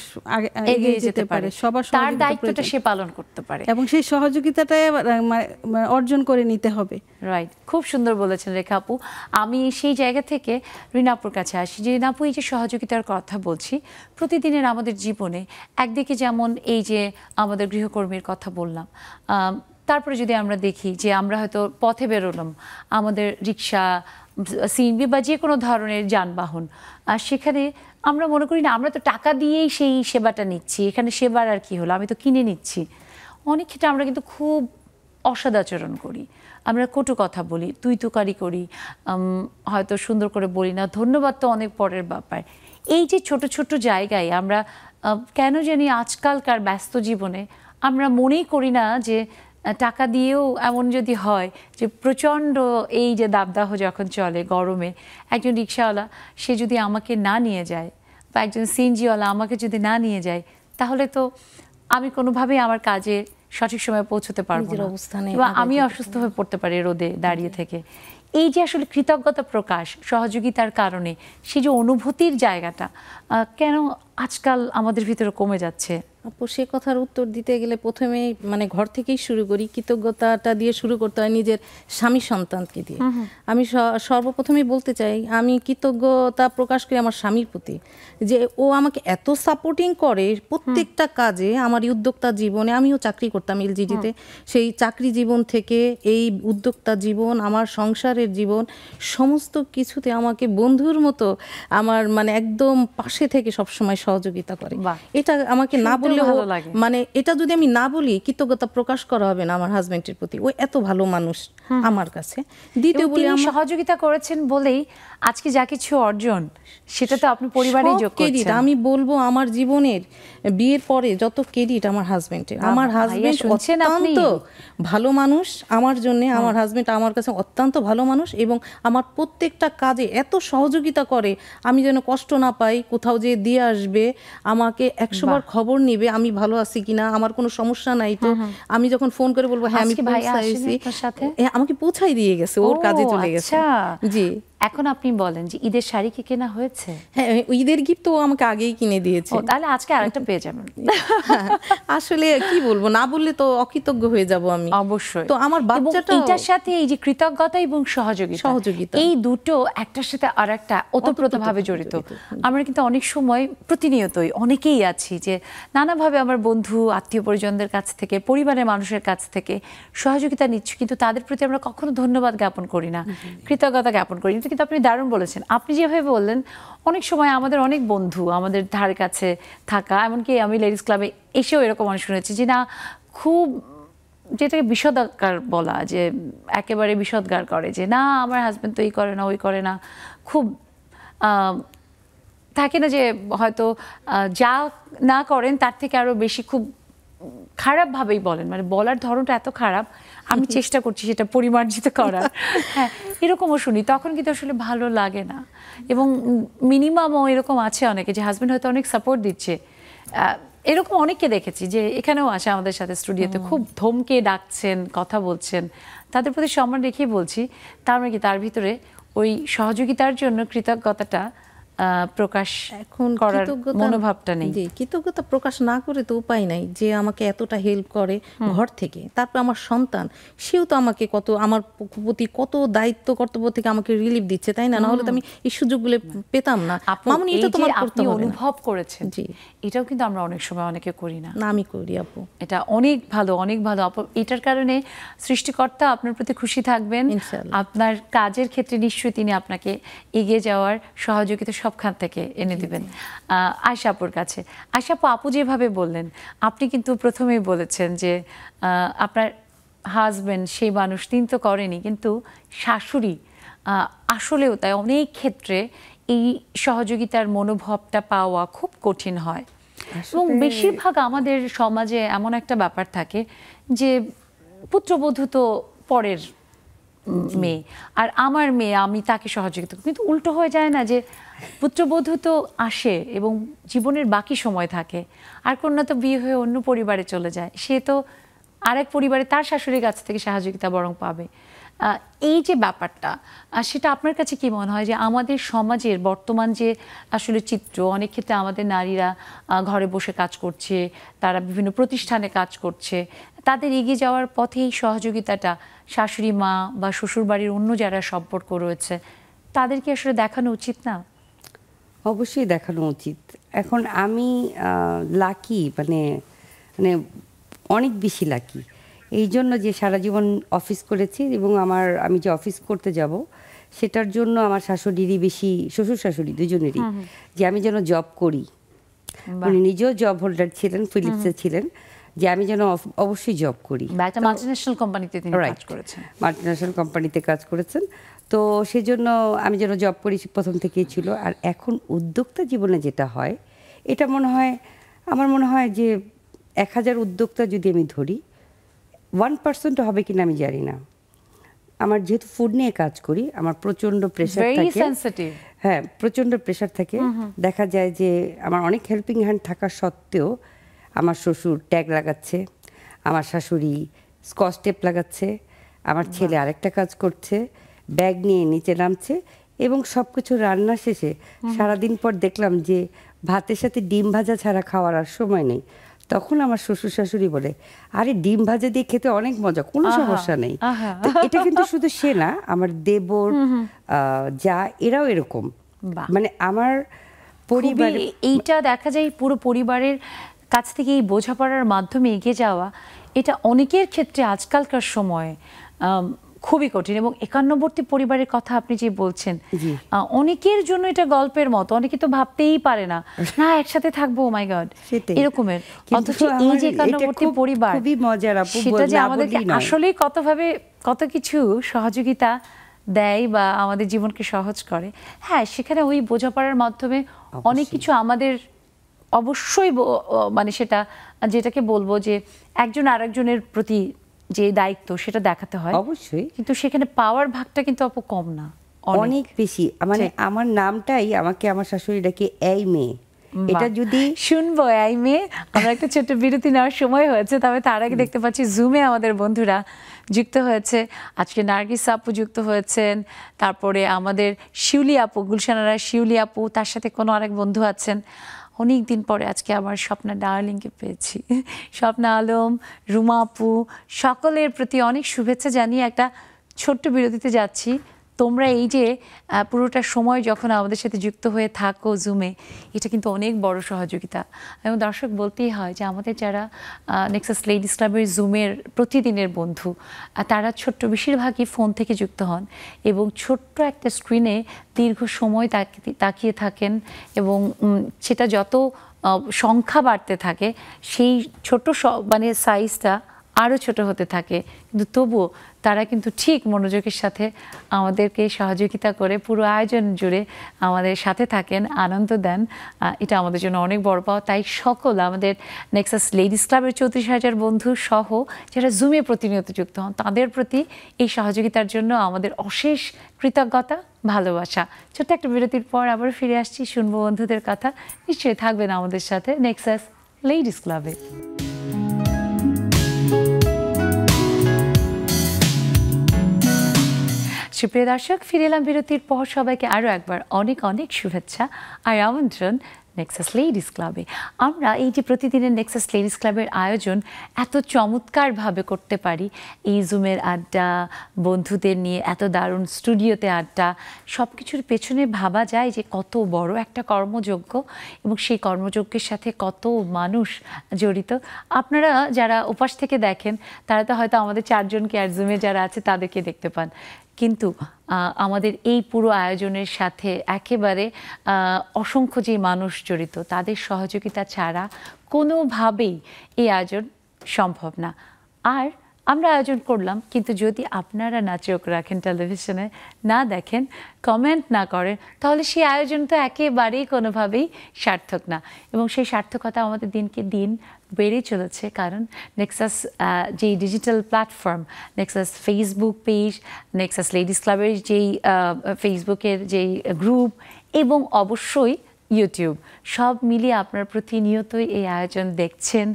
Speaker 4: এগিয়ে যেতে পারে। সবার
Speaker 1: তার
Speaker 4: সহযোগিতা
Speaker 1: দায়িত্বটা
Speaker 4: প্রয়োজন।
Speaker 1: সে পালন করতে পারে
Speaker 4: এবং সেই সহযোগিতাটা অর্জন করে নিতে হবে।
Speaker 1: রাইট, খুব সুন্দর বলেছেন রেখা আপু। আমি সেই জায়গা থেকে রিনাপুর কাছে আসি যে রিনাপু এই যে সহযোগিতার কথা বলছি প্রতিদিনের আমাদের জীবনে, একদিকে যেমন এই যে আমাদের গৃহকর্মীর কথা বললাম, তারপরে যদি আমরা দেখি যে আমরা হয়তো পথে বেরোলাম, আমাদের রিক্সা, সিএনজি বা যে কোনো ধরনের যানবাহন, আর সেখানে আমরা মনে করি না আমরা তো টাকা দিয়েই সেই সেবাটা নিচ্ছি, এখানে সেবার আর কি হলো, আমি তো কিনে নিচ্ছি। অনেক ক্ষেত্রে আমরা কিন্তু খুব অসদাচরণ করি, আমরা কটু কথা বলি, তুই তুকারি করি, হয়তো সুন্দর করে বলি না, ধন্যবাদ তো অনেক পরের ব্যাপার। এই যে ছোট ছোট জায়গায় আমরা কেন জানি আজকালকার ব্যস্ত জীবনে আমরা মনেই করি না যে টাকা দিয়েও এমন যদি হয় যে প্রচণ্ড এই যে দাবদাহ যখন চলে গরমে, একজন রিক্সাওয়ালা সে যদি আমাকে না নিয়ে যায় বা একজন সিএনজিওয়ালা আমাকে যদি না নিয়ে যায়, তাহলে তো আমি কোনোভাবেই আমার কাজে সঠিক সময়ে পৌঁছতে পারবো না, বা আমি অসুস্থ হয়ে পড়তে পারি রোদে দাঁড়িয়ে থেকে। এই যে আসলে কৃতজ্ঞতা প্রকাশ সহযোগিতার কারণে, সেই যে অনুভূতির জায়গাটা কেন আজকাল আমাদের ভিতরে কমে যাচ্ছে?
Speaker 2: আপু, সে কথার উত্তর দিতে গেলে প্রথমেই মানে ঘর থেকেই শুরু করি। কৃতজ্ঞতাটা দিয়ে শুরু করতে হয় নিজের স্বামী সন্তানকে দিয়ে। আমি সর্বপ্রথমেই বলতে চাই, আমি কৃতজ্ঞতা প্রকাশ করি আমার স্বামীর প্রতি, যে ও আমাকে এত সাপোর্টিং করে প্রত্যেকটা কাজে। আমার এই উদ্যোক্তা জীবনে, আমিও চাকরি করতাম এলজিডিতে, সেই চাকরি জীবন থেকে এই উদ্যোক্তা জীবন, আমার সংসারের জীবন, সমস্ত কিছুতে আমাকে বন্ধুর মতো আমার মানে একদম পাশে থেকে সবসময় সহযোগিতা করে। এটা আমাকে না বললে, মানে এটা যদি আমি না বলি কৃতজ্ঞতা প্রকাশ করা হবে না আমার হাজবেন্ডের প্রতি। ও এত ভালো মানুষ আমার কাছে। দ্বিতীয় বলি,
Speaker 1: তিনি সহযোগিতা করেছেন বলেই আজকে যা কিছু অর্জন সেটা তো আপনি পরিবারেই যোগ করছেন।
Speaker 2: আমি বলবো আমার জীবনের বিয়ের পরে যত ক্রেডিট আমার হাজবেন্ডের। আমার হাজবেন্ড অত্যন্ত ভালো মানুষ আমার জন্য, আমার হাজবেন্ড আমার কাছে অত্যন্ত ভালো মানুষ, এবং আমার প্রত্যেকটা কাজে এত সহযোগিতা করে, আমি যেন কষ্ট না পাই, কোথাও যে দিয়ে আসবে, আমাকে 100 বার খবর নিবে আমি ভালো আছি কিনা, আমার কোনো সমস্যা নাই তো। আমি যখন ফোন করে বলবো হ্যাঁ আমি পৌঁছাইছি, আমাকে পৌঁছাই দিয়ে গেছে, ওর কাজে চলে গেছে। জি।
Speaker 1: এখন আপনি বলেন যে ঈদের শাড়ি কি কেনা হয়েছে?
Speaker 2: হ্যাঁ, ঈদের গিফট তো আমাকে আগেই কিনে দিয়েছে।
Speaker 1: তাহলে আজকে আরেকটা পেয়ে যাবেন।
Speaker 2: আসলে কি বলবো, না বললে তো অকৃতজ্ঞ হয়ে যাব আমি।
Speaker 1: অবশ্যই।
Speaker 2: তো আমার বাচ্চাটা,
Speaker 1: এটার সাথে এই যে কৃতজ্ঞতা এবং সহযোগিতা, এই দুটো একটার সাথে আরেকটা ওতপ্রোতভাবে জড়িত। আমরা কিন্তু অনেক সময় প্রতিনিয়তই অনেকেই আছি যে নানাভাবে আমার বন্ধু আত্মীয় পরিজনদের কাছ থেকে, পরিবারের মানুষের কাছ থেকে সহযোগিতা নিচ্ছি, কিন্তু তাদের প্রতি আমরা কখনো ধন্যবাদ জ্ঞাপন করি না, কৃতজ্ঞতা জ্ঞাপন করি না। কিন্তু আপনি দারুণ বলেছেন। আপনি যেভাবে বললেন, অনেক সময় আমাদের অনেক বন্ধু আমাদের ধারে কাছে থাকা, এমনকি আমি লেডিস ক্লাবে এসেও এরকম অনেক শুনেছি যে না, খুব যেটাকে বিষোদগার বলা, যে একেবারে বিষোদগার করে যে না আমার হাজবেন্ড তো এই করে না ওই করে না, খুব থাকে না যে হয়তো যা না করেন তার থেকে আরো বেশি খুব খারাপভাবেই বলেন, মানে বলার ধরনটা এত খারাপ, আমি চেষ্টা করছি সেটা পরিমার্জিত করার। হ্যাঁ, এরকমও শুনি, তখন কিন্তু আসলে ভালো লাগে না। এবং মিনিমামও এরকম আছে অনেকে যে হাজবেন্ড হয়তো অনেক সাপোর্ট দিচ্ছে, এরকম অনেককে দেখেছি যে এখানেও আসে আমাদের সাথে স্টুডিওতে, খুব ধমকে ডাকছেন, কথা বলছেন, তাদের প্রতি সম্মান রেখেই বলছি। তার মানে কি তার ভিতরে ওই সহযোগিতার জন্য কৃতজ্ঞতাটা প্রকাশ
Speaker 2: এখন
Speaker 1: করার মনোভাবটা নেই।
Speaker 2: জি, কৃতজ্ঞতা প্রকাশ না করে তো উপায় নাই, যে আমাকে এতটা হেল্প করে ঘর থেকে। তারপর আমার সন্তান, সেও তো আমাকে কত, আমার প্রতি কত দায়িত্ব কর্তব্য থেকে আমাকে রিলিফ দিচ্ছে, তাই না? না হলে তো আমি এই সুযোগগুলো পেতাম না।
Speaker 1: মামুনি, এটা তোমার করতে হবে, অনুভব করেছেন।
Speaker 2: জি,
Speaker 1: এটাও কিন্তু আমরা অনেক সময় অনেকে করি না।
Speaker 2: না, আমি করি আপু।
Speaker 1: এটা অনেক ভালো, অনেক ভালো আপু। এটার কারণে সৃষ্টিকর্তা আপনার প্রতি খুশি থাকবেন। আপনার কাজের ক্ষেত্রে নিশ্চয়ই তিনি আপনাকে এগিয়ে যাওয়ার সহযোগিতা সবখান থেকে এনে দিবেন। আয়শা আপুর কাছে, আয়শা আপু, আপু যেভাবে বললেন, আপনি কিন্তু প্রথমেই বলেছেন যে আপনার হাজবেন্ড সেই মানুষ, তিনি তো করেনি, কিন্তু শাশুড়ি আসলেও তাই অনেক ক্ষেত্রে এই সহযোগিতার মনোভাবটা পাওয়া খুব কঠিন হয়। এবং বেশিরভাগ আমাদের সমাজে এমন একটা ব্যাপার থাকে যে পুত্রবধূ তো পরের মেয়ে, আর আমার মেয়ে, আমি তাকে সহযোগিতা করি। কিন্তু উল্টো হয়ে যায় না যে পুত্রবধূ তো আসে এবং জীবনের বাকি সময় থাকে, আর কন্যা তো বিয়ে হয়ে অন্য পরিবারে চলে যায়, সে তো আরেক পরিবারে তার শাশুড়ির কাছ থেকে সহযোগিতা বরং পাবে। এই যে ব্যাপারটা, সেটা আপনার কাছে কি মনে হয় যে আমাদের সমাজের বর্তমান যে আসলে চিত্র, অনেক ক্ষেত্রে আমাদের নারীরা ঘরে বসে কাজ করছে, তারা বিভিন্ন প্রতিষ্ঠানে কাজ করছে, তাদের এগিয়ে যাওয়ার পথে এই সহযোগিতাটা শাশুড়ি মা বা শ্বশুরবাড়ির অন্য যারা সম্পর্ক রয়েছে তাদেরকে আসলে দেখানো উচিত না?
Speaker 3: অবশ্যই দেখানো উচিত। এখন আমি লাকি, মানে মানে অনেক বেশি লাকি এই জন্য যে সারা জীবন অফিস করেছি, এবং আমি যে অফিস করতে যাব সেটার জন্য আমার শাশুড়িরই বেশি, শ্বশুর শাশুড়ি দুজনেরই, যে আমি যেন জব করি। মানে নিজেও জব হোল্ডার ছিলেন, ফিলিপসে ছিলেন, যে আমি যেন অবশ্যই জব করি।
Speaker 1: মাল্টিন্যাশনাল কোম্পানিতে তিনি কাজ করেছেন,
Speaker 3: মাল্টিন্যাশনাল কোম্পানিতে কাজ করেছেন। তো সেজন্য আমি যেন জব করি প্রথম থেকেই ছিল। আর এখন উদ্যোক্তা জীবনে যেটা হয়, এটা আমার মনে হয় যে 1000 উদ্যোক্তা যদি আমি ধরি, 1% হবে কিনা আমি জানি না। আমার যেহেতু ফুড নিয়ে কাজ করি, আমার প্রচন্ড প্রেশার থাকে। হ্যাঁ, প্রচন্ড প্রেশার থাকে। দেখা যায় যে আমার অনেক হেল্পিং হ্যান্ড থাকা সত্ত্বেও আমার শ্বশুর ট্যাগ লাগাচ্ছে, আমার শাশুড়ি স্কচ টেপ লাগাচ্ছে, আমার ছেলে আরেকটা কাজ করছে, ব্যাগ নিয়ে নিচে নামছে, এবং সবকিছু রান্না শেষে সারাদিন পর দেখলাম যে ভাতের সাথে ডিম ভাজা ছাড়া খাওয়ার আর সময় নেই। তখন আমার শ্বশুর শাশুড়ি বলে, আরে ডিম ভাজা দিয়ে খেতে অনেক মজা, কোনো সমস্যা নেই। তো এটা কিন্তু শুধু সে না, আমার দেবর, যা, এরাও এরকম। মানে আমার পরিবার,
Speaker 1: এইটা দেখা যায় পুরো পরিবারের কাছ থেকে এই বোঝাপড়ার মাধ্যমে এগিয়ে যাওয়া, এটা অনেকের ক্ষেত্রে আজকালকার সময়ে খুবই কঠিন। এবং একান্নবর্তী পরিবারের কথা আপনি যে বলছেন, অনেকের জন্য এটা গল্পের মতো, অনেকে তো ভাবতেই পারে না না একসাথে থাকবো, মাই গড, এরকমের। অথচ এই যে একান্নবর্তী পরিবার, সেটা যে আমাদেরকে আসলেই কত কিছু সহযোগিতা দেয় বা আমাদের জীবনকে সহজ করে। হ্যাঁ, সেখানে ওই বোঝাপড়ার মাধ্যমে অনেক কিছু আমাদের অবশ্যই, মানে সেটা যেটাকে বলবো যে একজন আরেকজনের প্রতি যে দায়িত্ব সেটা দেখাতে হয় অবশ্যই, কিন্তু সেখানে পাওয়ার ভাগটা কিন্তু অত কম না,
Speaker 3: অনেক বেশি। মানে আমার নামটাই আমাকে আমার শাশুড়ি ডাকে এই মেয়ে। এটা যদি
Speaker 1: শুনবো এই মেয়ে। আমরা একটা ছোট্ট বিরতি নেওয়ার সময় হয়েছে, তবে তার আগে দেখতে পাচ্ছি জুমে আমাদের বন্ধুরা যুক্ত হয়েছে। আজকে নার্গিস আপু যুক্ত হয়েছেন, তারপরে আমাদের শিউলি আপু, গুলশানারা শিউলি আপু, তার সাথে কোনো আরেক বন্ধু আছেন। অনেক দিন পরে আজকে আমার স্বপ্না ডার্লিংকে পেয়েছি, স্বপ্না আলম, রুমা আপু, সকলের প্রতি অনেক শুভেচ্ছা জানিয়ে একটা ছোট্ট বিরতিতে যাচ্ছি। তোমরা এই যে পুরোটা সময় যখন আমাদের সাথে যুক্ত হয়ে থাকো জুমে, এটা কিন্তু অনেক বড় সহযোগিতা। এবং দর্শক বলতেই হয় যে আমাদের যারা নেক্সাস লেডিস ক্লাবের জুমের প্রতিদিনের বন্ধু, তারা বেশিরভাগই ফোন থেকে যুক্ত হন এবং ছোট্ট একটা স্ক্রিনে দীর্ঘ সময় তাকিয়ে থাকেন, এবং সেটা যত সংখ্যা বাড়তে থাকে সেই ছোট মানে সাইজটা আরও ছোট হতে থাকে, কিন্তু তবুও তারা কিন্তু ঠিক মনোযোগের সাথে আমাদেরকে সহযোগিতা করে পুরো আয়োজন জুড়ে আমাদের সাথে থাকেন, আনন্দ দেন। এটা আমাদের জন্য অনেক বড় পাওয়া। তাই সকল আমাদের নেক্সাস লেডিস ক্লাবের 34,000 বন্ধু সহ যারা জুমে প্রতিনিয়ত যুক্ত হন, তাদের প্রতি এই সহযোগিতার জন্য আমাদের অশেষ কৃতজ্ঞতা, ভালোবাসা। ছোট্ট একটা বিরতির পর আবার ফিরে আসছি, শুনবো বন্ধুদের কথা। নিশ্চয়ই থাকবেন আমাদের সাথে নেক্সাস লেডিস ক্লাবে। সুপ্রিয় দর্শক, ফিরে এলাম বিরতির পর। সবাইকে আরও একবার অনেক অনেক শুভেচ্ছা আর আমন্ত্রণ নেক্সাস লেডিস ক্লাবে। আমরা এই যে প্রতিদিনের নেক্সাস লেডিস ক্লাবের আয়োজন এত চমৎকারভাবে করতে পারি, এই জুমের আড্ডা, বন্ধুদের নিয়ে এত দারুণ স্টুডিওতে আড্ডা, সব কিছুর পেছনে ভাবা যায় যে কত বড় একটা কর্মযজ্ঞ এবং সেই কর্মযজ্ঞের সাথে কত মানুষ জড়িত। আপনারা যারা উপাস থেকে দেখেন তারা তো হয়তো আমাদের 4 জনকে আর জুমে যারা আছে তাদেরকে দেখতে পান, কিন্তু আমাদের এই পুরো আয়োজনের সাথে একেবারে অসংখ্য যে মানুষ জড়িত, তাদের সহযোগিতা ছাড়া কোনোভাবেই এই আয়োজন সম্ভব না। আর আমরা আয়োজন করলাম, কিন্তু যদি আপনারা না চোখ রাখেন টেলিভিশনে, না দেখেন, কমেন্ট না করেন, তাহলে সেই আয়োজন তো একেবারেই কোনোভাবেই সার্থক না। এবং সেই সার্থকতা আমাদের দিনকে দিন বেড়ে চলেছে, কারণ নেক্সাস যেই digital platform, Nexus Facebook page, Nexus ladies ক্লাবের যেই ফেসবুকের যেই গ্রুপ, এবং অবশ্যই ইউটিউব, সব মিলিয়ে আপনারা প্রতিনিয়তই এই আয়োজন দেখছেন,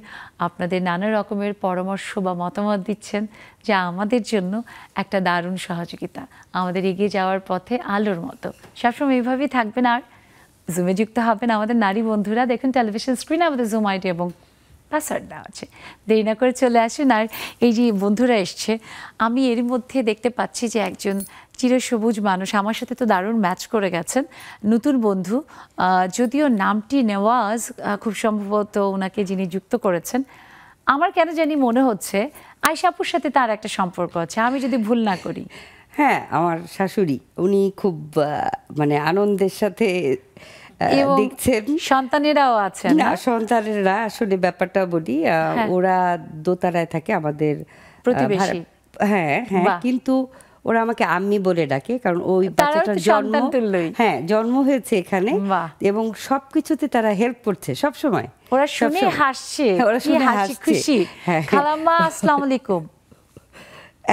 Speaker 1: আপনাদের নানা রকমের পরামর্শ বা মতামত দিচ্ছেন, যা আমাদের জন্য একটা দারুণ সহযোগিতা, আমাদের এগিয়ে যাওয়ার পথে আলোর মতো। সবসময় এইভাবেই থাকবেন, আর জুমে যুক্ত হবেন আমাদের নারী বন্ধুরা। দেখুন টেলিভিশন স্ক্রিনে আমাদের জুম আইডি এবং পাসওয়ার্ড দেওয়া আছে, দেরি না করে চলে আসুন। আর এই যে বন্ধুরা এসছে, আমি এর মধ্যে দেখতে পাচ্ছি যে একজন চিরসবুজ মানুষ আমার সাথে তো দারুণ ম্যাচ করে গেছেন, নতুন বন্ধু, যদিও নামটি নেওয়াজ, খুব সম্ভবত ওনাকে যিনি যুক্ত করেছেন, আমার কেন জানি মনে হচ্ছে আয়শাপুর সাথে তার একটা সম্পর্ক আছে, আমি যদি ভুল না করি।
Speaker 3: হ্যাঁ, আমার শাশুড়ি, উনি খুব মানে আনন্দের সাথে দেখছেন।
Speaker 1: সন্তানেরাও আছেন?
Speaker 3: না, সন্তানেরা আসলে ব্যাপারটা বলি, ওরা দোতলায় থাকে, আমাদের
Speaker 1: প্রতিবেশী।
Speaker 3: হ্যাঁ হ্যাঁ, কিন্তু ওরা আমাকে আম্মি বলে ডাকে, কারণ ওই বাচ্চাটার জন্ম হয়েছে এখানে, এবং সবকিছুতে তারা হেল্প করছে সব সময়।
Speaker 1: ওরা শুনে হাসছে,
Speaker 3: ওরা শুনে হাসছে।
Speaker 1: খালাম্মা আসসালামু আলাইকুম।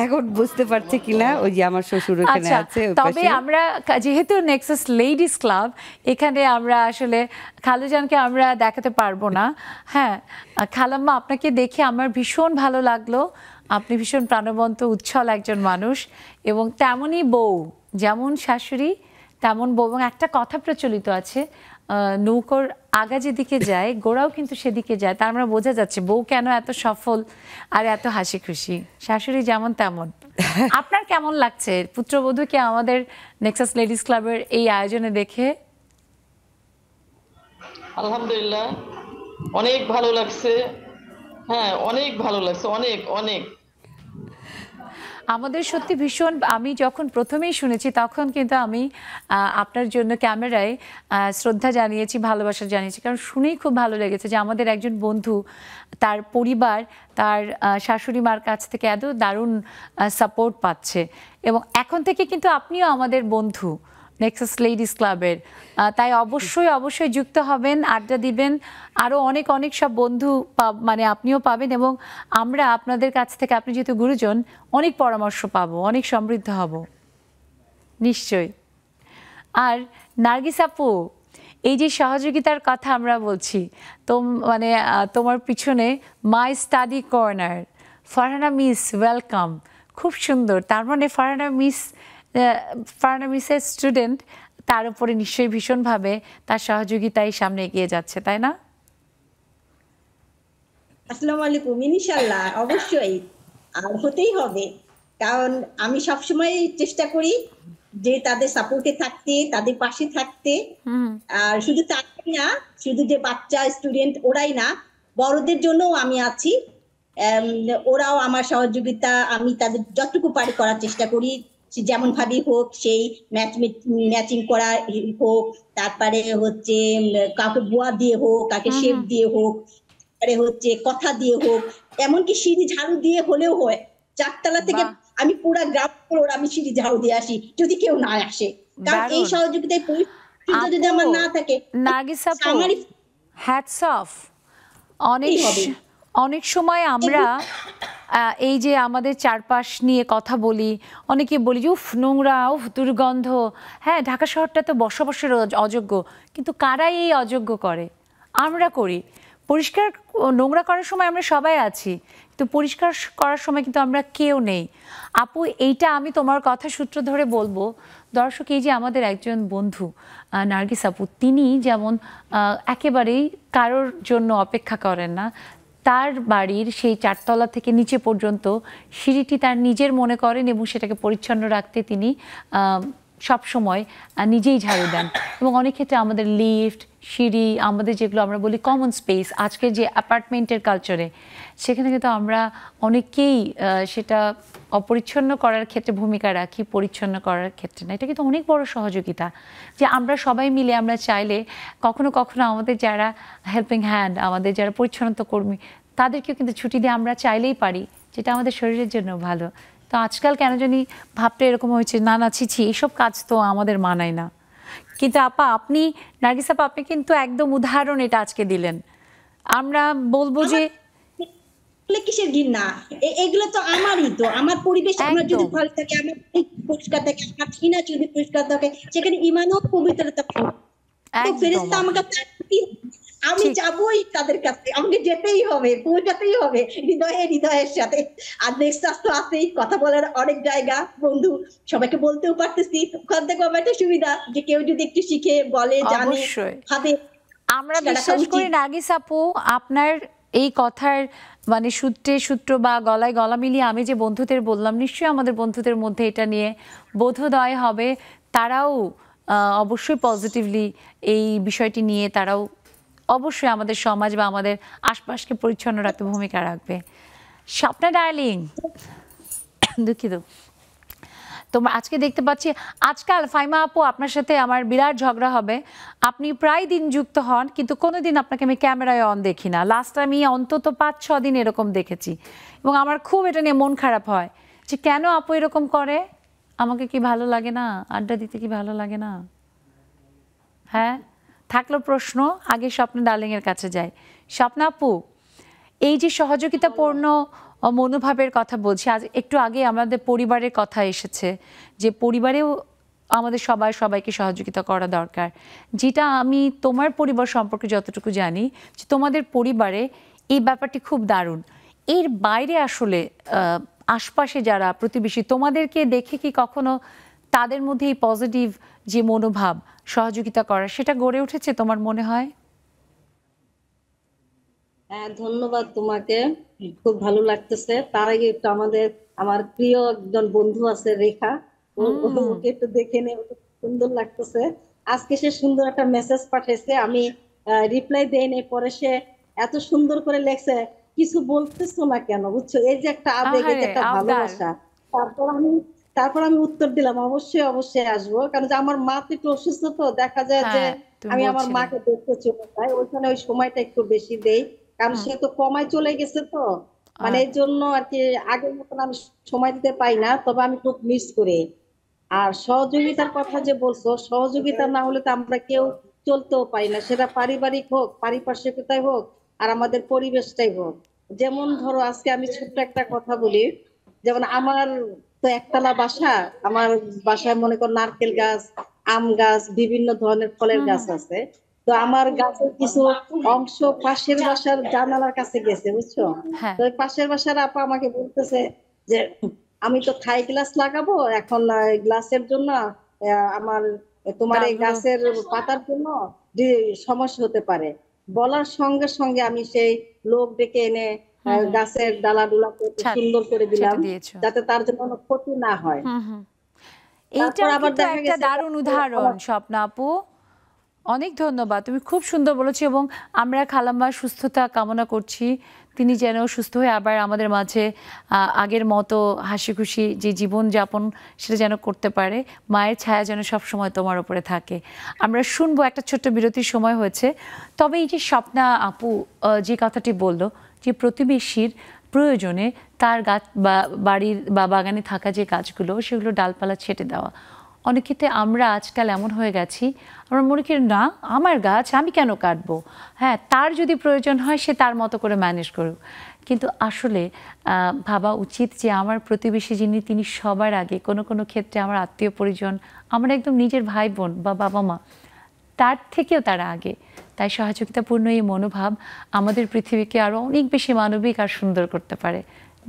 Speaker 3: এখন বুঝতে পারছে কিনা, ওই যে আমার শ্বশুর এখানে আছে।
Speaker 1: তবে আমরা যেহেতু নেক্সাস লেডিস ক্লাব, এখানে আমরা আসলে খালুজানকে আমরা দেখাতে পারবো না। হ্যাঁ খালাম্মা, আপনাকে দেখে আমার ভীষণ ভালো লাগলো, আপনি ভীষণ প্রাণবন্ত উচ্ছল একজন মানুষ, এবং তেমনই বউ, যেমন শাশুড়ি তেমন বউ। এবং একটা কথা প্রচলিত আছে, নৌকোর আগা যেদিকে যায় গোড়াও কিন্তু সেদিকে যায়, তার মানে বোঝা যাচ্ছে বউ কেন এত সফল আর এত হাসি খুশি। শাশুড়ি যেমন তেমন। আপনার কেমন লাগছে পুত্রবধূকে আমাদের নেক্সাস লেডিস ক্লাবের এই আয়োজনে দেখে?
Speaker 5: আলহামদুলিল্লাহ, অনেক ভালো লাগছে। হ্যাঁ, অনেক ভালো লাগছে, অনেক অনেক।
Speaker 1: আমাদের সত্যি ভীষণ, আমি যখন প্রথমেই শুনেছি তখন কিন্তু আমি আপনার জন্য ক্যামেরায় শ্রদ্ধা জানিয়েছি, ভালোবাসা জানিয়েছি, কারণ শুনেই খুব ভালো লেগেছে যে আমাদের একজন বন্ধু, তার পরিবার তার শাশুড়ি মার কাছ থেকে এত দারুণ সাপোর্ট পাচ্ছে। এবং এখন থেকে কিন্তু আপনিও আমাদের বন্ধু নেক্সাস লেডিস ক্লাবের, তাই অবশ্যই অবশ্যই যুক্ত হবেন, আড্ডা দিবেন, আরও অনেক অনেক সব বন্ধু মানে আপনিও পাবেন, এবং আমরা আপনাদের কাছ থেকে, আপনি যেহেতু গুরুজন, অনেক পরামর্শ পাবো, অনেক সমৃদ্ধ হব নিশ্চয়ই। আর নার্গিস আপু, এই যে সহযোগিতার কথা আমরা বলছি, তো মানে তোমার পিছনে my study corner, Farhana miss welcome, খুব সুন্দর। তার মানে ফারহানা মিসের স্টুডেন্ট, তার উপরে নিশ্চয়ই ভীষণভাবে তার সহযোগিতায় সামনে এগিয়ে যাচ্ছে, তাই না?
Speaker 6: আসসালামু আলাইকুম। ইনশাআল্লাহ, অবশ্যই, আর হতেই হবে, কারণ আমি সবসময় চেষ্টা করি যে তাদের সাপোর্টে থাকতে, তাদের পাশে থাকতে। আর শুধু তাই না, শুধু যে বাচ্চা স্টুডেন্ট ওরাই না, বড়দের জন্যও আমি আছি। ওরাও আমার সহযোগিতা, আমি তাদের যতটুকু পারি করার চেষ্টা করি, যেমন ভাবেই হোক, সেই ম্যাচিং করা হোক, তারপরে হচ্ছে কাউকে বোয়া দিয়ে হোক, কাউকে শেপ দিয়ে হোক, হচ্ছে কথা দিয়ে হোক, এমনকি সিঁড়ি ঝাড়ু দিয়ে হলেও হয়। 4 তলা থেকে আমি পুরা গ্রাউন্ড ফ্লোর আমি সিঁড়ি ঝাড়ু দিয়ে আসি, যদি কেউ না আসে। কারণ এই সহযোগিতায় যদি আমার না থাকে,
Speaker 1: নার্গিস আপু, হ্যাটস অফ। অনেক সময় আমরা এই যে আমাদের চারপাশ নিয়ে কথা বলি, অনেকে বলি যে উফ নোংরা, উফ দুর্গন্ধ, হ্যাঁ ঢাকা শহরটা তো বসবাসের অযোগ্য, কিন্তু কারাই এই অযোগ্য করে? আমরা করি। পরিষ্কার নোংরা করার সময় আমরা সবাই আছি, কিন্তু পরিষ্কার করার সময় কিন্তু আমরা কেউ নেই। আপু, এইটা আমি তোমার কথা সূত্র ধরে বলবো, দর্শক, এই যে আমাদের একজন বন্ধু নার্গিস আপু, তিনি যেমন একেবারেই কারোর জন্য অপেক্ষা করেন না, তার বাড়ির সেই 4 তলা থেকে নিচে পর্যন্ত সিঁড়িটি তার নিজের মনে করেন, এবং সেটাকে পরিচ্ছন্ন রাখতে তিনি সব সময় নিজেই ঝাড়ু দেন। এবং অনেক ক্ষেত্রে আমাদের লিফট, সিঁড়ি, আমাদের যেগুলো আমরা বলি কমন স্পেস, আজকের যে অ্যাপার্টমেন্টের কালচারে, সেখানে কিন্তু আমরা অনেকেই সেটা অপরিচ্ছন্ন করার ক্ষেত্রে ভূমিকা রাখি, পরিচ্ছন্ন করার ক্ষেত্রে না। এটা কিন্তু অনেক বড় সহযোগিতা, যে আমরা সবাই মিলে, আমরা চাইলে কখনো কখনো আমাদের যারা হেল্পিং হ্যান্ড, আমাদের যারা পরিচ্ছন্নতা কর্মী, তাদেরকেও কিন্তু ছুটি দিয়ে আমরা চাইলেই পারি যেটা আমাদের শরীরের জন্য ভালো। তো আজকাল কেন জানি ভাবটা এরকম হয়েছে, না না ছিছি এইসব কাজ তো আমাদের মানায় না। কিন্তু আপা আপনি, নার্গিস আপা, আপনি কিন্তু একদম উদাহরণ এটা আজকে দিলেন। আমরা বলবো যে
Speaker 6: কিসের ঘৃণা, এগুলো তো আমারই, তো আমার পরিবেশ আমার যদি ভালো থাকে, আমার পরিষ্কার থাকে, আমার ঘৃণা যদি পরিষ্কার থাকে, সেখানে ইমানও পবিত্রতা ফেরেশতা আমাকে, আমি যাবই তাদের কাছে, আমাকে যেতেই হবে, পৌঁছাতেই হবে হৃদয়ের সাথে। আর নেক্সাস তো আছেই, কথা বলার অনেক জায়গা, বন্ধু সবাইকে বলতেও পারতেছি, ওখান থেকে আমার একটা সুবিধা যে কেউ যদি একটু শিখে বলে জানে ভাবে।
Speaker 1: আমরা বিশ্বাস করি নার্গিস আপু আপনার এই কথার মানে সূত্র বা গলায় গলা মিলিয়ে আমি যে বন্ধুদের বললাম, নিশ্চয়ই আমাদের বন্ধুদের মধ্যে এটা নিয়ে বোধোদয় হবে, তারাও অবশ্যই পজিটিভলি এই বিষয়টি নিয়ে তারাও অবশ্যই আমাদের সমাজ বা আমাদের আশপাশকে পরিচ্ছন্ন রাখতে ভূমিকা রাখবে। স্বপ্না ডার্লিং, দুঃখিত, তোমরা আজকে দেখতে পাচ্ছি আজকাল ফাইমা আপু আপনার সাথে আমার বিরাট ঝগড়া হবে। আপনি প্রায় দিন যুক্ত হন কিন্তু কোনোদিন আপনাকে আমি ক্যামেরায় অন দেখি না। লাস্ট আমি অন্তত 5-6 দিন এরকম দেখেছি এবং আমার খুব এটা নিয়ে মন খারাপ হয় যে কেন আপু এরকম করে। আমাকে কি ভালো লাগে না? আড্ডা দিতে কি ভালো লাগে না? হ্যাঁ, থাকলো প্রশ্ন, আগে স্বপ্না ডার্লিংয়ের কাছে যাই। স্বপ্না আপু, এই যে সহযোগিতাপূর্ণ মনোভাবের কথা বলছি, আজ একটু আগে আমাদের পরিবারের কথা এসেছে যে পরিবারেও আমাদের সবাইকে সহযোগিতা করা দরকার। যেটা আমি তোমার পরিবার সম্পর্কে যতটুকু জানি যে তোমাদের পরিবারে এই ব্যাপারটি খুব দারুণ। এর বাইরে আসলে আশপাশে যারা প্রতিবেশী, তোমাদেরকে দেখে কি কখনো তাদের মধ্যে এই পজিটিভ যে মনোভাব সহযোগিতা করার সেটা গড়ে উঠেছে তোমার মনে হয়?
Speaker 7: হ্যাঁ, ধন্যবাদ তোমাকে, খুব ভালো লাগতেছে। তার আগে একটু আমার প্রিয় একজন বন্ধু আছে রেখা, ওকে একটু দেখে নে, সুন্দর লাগতেছে। আজকে সে সুন্দর একটা মেসেজ পাঠিয়েছে, আমি রিপ্লাই দেইনি, পরে সে এত সুন্দর করে লেখছে, কিছু বলতেছো না কেন, বুঝছো? এই যে একটা আবেগ, এই যে একটা ভালোবাসা। তারপর আমি উত্তর দিলাম, অবশ্যই আসবো, কারণ যে আমার মা তো একটু অসুস্থ, তো দেখা যায় যে আমি আমার মাকে দেখতে চলে যাই, ওইখানে ওই সময়টা একটু বেশি দেই, কারণ সে তো কমায় চলে গেছে, তো মানে এই জন্য আর কি আগের মতন আমি সময় দিতে পাই না, তবে আমি খুব মিস করি। আর সহযোগিতার কথা যে বলছো, সহযোগিতা না হলে তো আমরা কেউ চলতেও পারি না, সেটা পারিবারিক হোক, পারিপার্শ্বিকতাই হোক, আর আমাদের পরিবেশটাই হোক। যেমন ধরো আজকে আমি ছোট্ট একটা কথা বলি, যেমন আমার তো একতলা বাসা, আমার বাসায় মনে করো নারকেল গাছ, আম গাছ, বিভিন্ন ধরনের ফলের গাছ আছে। তো আমার গাছের কিছু অংশ পাশের বাসার জানালার কাছে গেছে, বুঝছো? তো পাশের বাসার আপা আমাকে বলতেছে যে আমি তো থাই গ্লাস লাগাবো এখন, গ্লাসের জন্য আমার তোমার এই গাছের পাতার জন্য যে সমস্যা হতে পারে। বলার সঙ্গে সঙ্গে আমি সেই লোক ডেকে এনে গাছের ডালা সুন্দর করে দিলাম, যাতে তার জন্য কোনো ক্ষতি না হয়।
Speaker 1: এইটা কিন্তু একটা দারুণ উদাহরণ স্বপ্না আপু, অনেক ধন্যবাদ, তুমি খুব সুন্দর বলেছো। এবং আমরা খালাম্মার সুস্থতা কামনা করছি, তিনি যেন সুস্থ হয়ে আবার আমাদের মাঝে আগের মতো হাসি খুশি যে জীবনযাপন সেটা যেন করতে পারে। মায়ের ছায়া যেন সবসময় তোমার উপরে থাকে। আমরা শুনবো, একটা ছোট্ট বিরতির সময় হয়েছে। তবে এই যে স্বপ্না আপু যে কথাটি বললো যে প্রতিবেশীর প্রয়োজনে তার গাছ বা বাড়ির বা বাগানে থাকা যে গাছগুলো সেগুলো ডালপালা ছেটে দেওয়া, অনেক ক্ষেত্রে আমরা আজকাল এমন হয়ে গেছি, আমরা মনে করি না আমার গাছ আমি কেন কাটবো, হ্যাঁ তার যদি প্রয়োজন হয় সে তার মতো করে ম্যানেজ করুক। কিন্তু আসলে ভাবা উচিত যে আমার প্রতিবেশী যিনি, তিনি সবার আগে, কোনো ক্ষেত্রে আমার আত্মীয় পরিজন, আমরা একদম নিজের ভাই বোন বা বাবা মা, তার থেকেও তারা আগে। তাই সহযোগিতাপূর্ণ এই মনোভাব আমাদের পৃথিবীকে আরও অনেক বেশি মানবিক আর সুন্দর করতে পারে।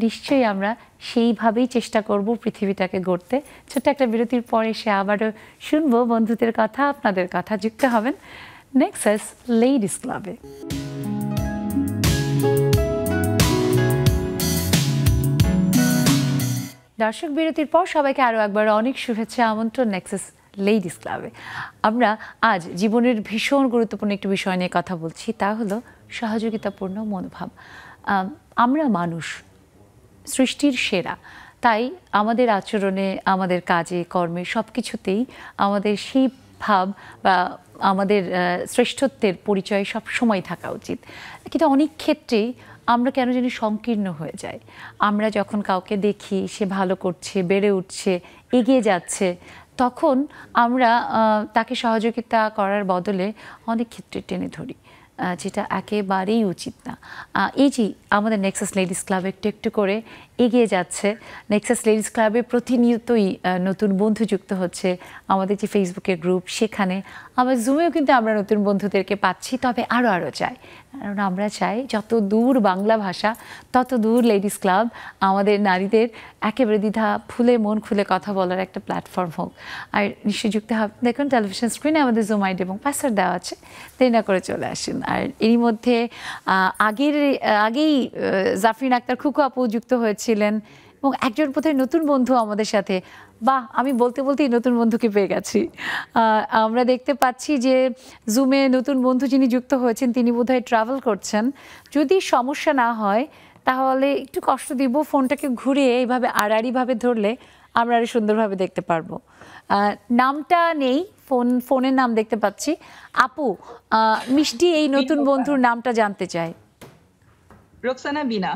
Speaker 1: নিশ্চয়ই আমরা সেইভাবেই চেষ্টা করব পৃথিবীটাকে গড়তে। ছোট্ট একটা বিরতির পরে এসে আবারও শুনবো বন্ধুদের কথা, আপনাদের কথা। যুক্ত হবেন নেক্সাস লেডিস ক্লাবে। দর্শক, বিরতির পর সবাইকে আরও একবার অনেক শুভেচ্ছা, আমন্ত্রণ নেক্সাস লেডিস ক্লাবে। আমরা আজ জীবনের ভীষণ গুরুত্বপূর্ণ একটি বিষয় নিয়ে কথা বলছি, তা হলো সহযোগিতাপূর্ণ মনোভাব। আমরা মানুষ, সৃষ্টির সেরা, তাই আমাদের আচরণে, আমাদের কাজে কর্মে সব কিছুতেই আমাদের সেই ভাব বা আমাদের শ্রেষ্ঠত্বের পরিচয় সব সময় থাকা উচিত। কিন্তু অনেক ক্ষেত্রেই আমরা কেন জানি সংকীর্ণ হয়ে যাই। আমরা যখন কাউকে দেখি সে ভালো করছে, বেড়ে উঠছে, এগিয়ে যাচ্ছে, তখন আমরা তাকে সহযোগিতা করার বদলে অনেক ক্ষেত্রে টেনে ধরি, যেটা একেবারেই উচিত না। এই যে আমাদের নেক্সাস লেডিস ক্লাব একটু একটু করে এগিয়ে যাচ্ছে। নেক্সাস লেডিস ক্লাবে প্রতিনিয়তই নতুন বন্ধু যুক্ত হচ্ছে। আমাদের যে ফেসবুকের গ্রুপ, সেখানে আবার জুমেও কিন্তু আমরা নতুন বন্ধুদেরকে পাচ্ছি। তবে আরও চাই, কারণ আমরা চাই যত দূর বাংলা ভাষা তত দূর লেডিস ক্লাব আমাদের নারীদের একেবারে দ্বিধা ফুলে মন খুলে কথা বলার একটা প্ল্যাটফর্ম হোক। আর নিশ্চয়ই যুক্ত হবে, দেখুন টেলিভিশন স্ক্রিনে আমাদের জুম আইডি এবং পাসওয়ার্ড দেওয়া আছে, দেরি না করে চলে আসেন। আর এরই মধ্যে আগেই জাফরিন আক্তার খুকু আপু যুক্ত হয়েছিলেন এবং একজন বোধহয় নতুন বন্ধু আমাদের সাথে। বাহ, আমি বলতে বলতেই নতুন বন্ধুকে পেয়ে গেছি। আমরা দেখতে পাচ্ছি যে জুমে নতুন বন্ধু যিনি যুক্ত হয়েছেন তিনি বোধহয় ট্রাভেল করছেন। যদি সমস্যা না হয় তাহলে একটু কষ্ট দিব, ফোনটাকে ঘুরিয়ে এইভাবে আড়াআড়িভাবে ধরলে আমরা আরো সুন্দরভাবে দেখতে পারবো। নামটা নেই, ফোনের নাম দেখতে পাচ্ছি। আপু, মিষ্টি এই নতুন বন্ধুর নামটা জানতে চাই।
Speaker 8: রোকসানা বিনা।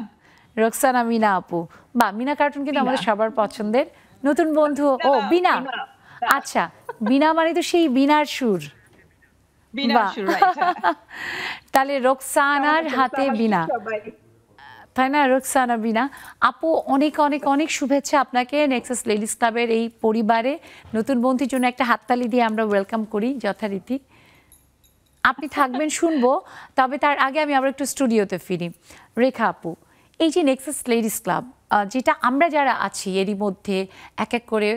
Speaker 1: রোকসানা মিনা আপু, বা মিনা কার্টুন কিন্তু আমাদের সবার পছন্দের। নতুন বন্ধু, ও বিনা, আচ্ছা বিনা মানে তো সেই বিনার সুর। তাহলে রোকসানার হাতে বিনা, তাই না? রোকসানা বিনা আপু, অনেক অনেক অনেক শুভেচ্ছা আপনাকে নেক্সাস লেডিস ক্লাবের এই পরিবারে। নতুন বন্ধুর জন্য একটা হাততালি দিয়ে আমরা ওয়েলকাম করি যথারীতি। আপনি থাকবেন, শুনবো, তবে তার আগে আমি আবার একটু স্টুডিওতে ফিরি। রেখা আপু, এই যে নেক্সাস লেডিস ক্লাব, যেটা আমরা যারা আছি এরই মধ্যে এক এক করে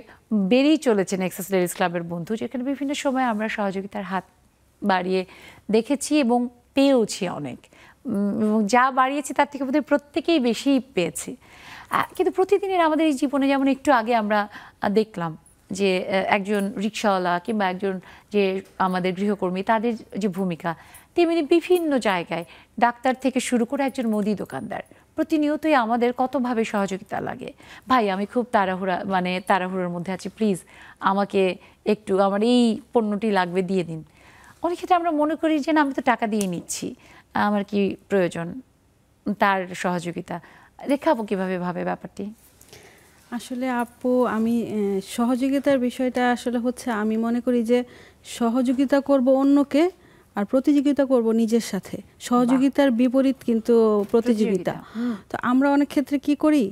Speaker 1: বেড়েই চলেছে নেক্সাস লেডিস ক্লাবের বন্ধু, যেখানে বিভিন্ন সময় আমরা সহযোগিতার হাত বাড়িয়ে দেখেছি এবং পেয়েওছি অনেক, এবং যা বাড়িয়েছি তার থেকে বোধহয় প্রত্যেকেই বেশি পেয়েছি। কিন্তু প্রতিদিনের আমাদের এই জীবনে, যেমন একটু আগে আমরা দেখলাম যে একজন রিক্সাওয়ালা কিংবা একজন যে আমাদের গৃহকর্মী, তাদের যে ভূমিকা, তেমনি বিভিন্ন জায়গায় ডাক্তার থেকে শুরু করে একজন মুদি দোকানদার, প্রতিনিয়তই আমাদের কতভাবে সহযোগিতা লাগে। ভাই, আমি খুব তাড়াহুড়োর মধ্যে আছি, প্লিজ আমাকে একটু আমার এই পণ্যটি লাগবে, দিয়ে দিন। অনেক ক্ষেত্রে আমরা মনে করি যে না, আমি তো টাকা দিয়ে নিচ্ছি, আমার কি প্রয়োজন তার সহযোগিতা। দেখাবো কিভাবে ভাবে ব্যাপারটি?
Speaker 4: আসলে আপু, আমি সহযোগিতার বিষয়টা আসলে হচ্ছে, আমি মনে করি যে সহযোগিতা করব অন্যকে আর প্রতিযোগিতা করব নিজের সাথে। সহযোগিতার বিপরীত কিন্তু প্রতিযোগিতা। তো আমরা অনেক ক্ষেত্রে কি করি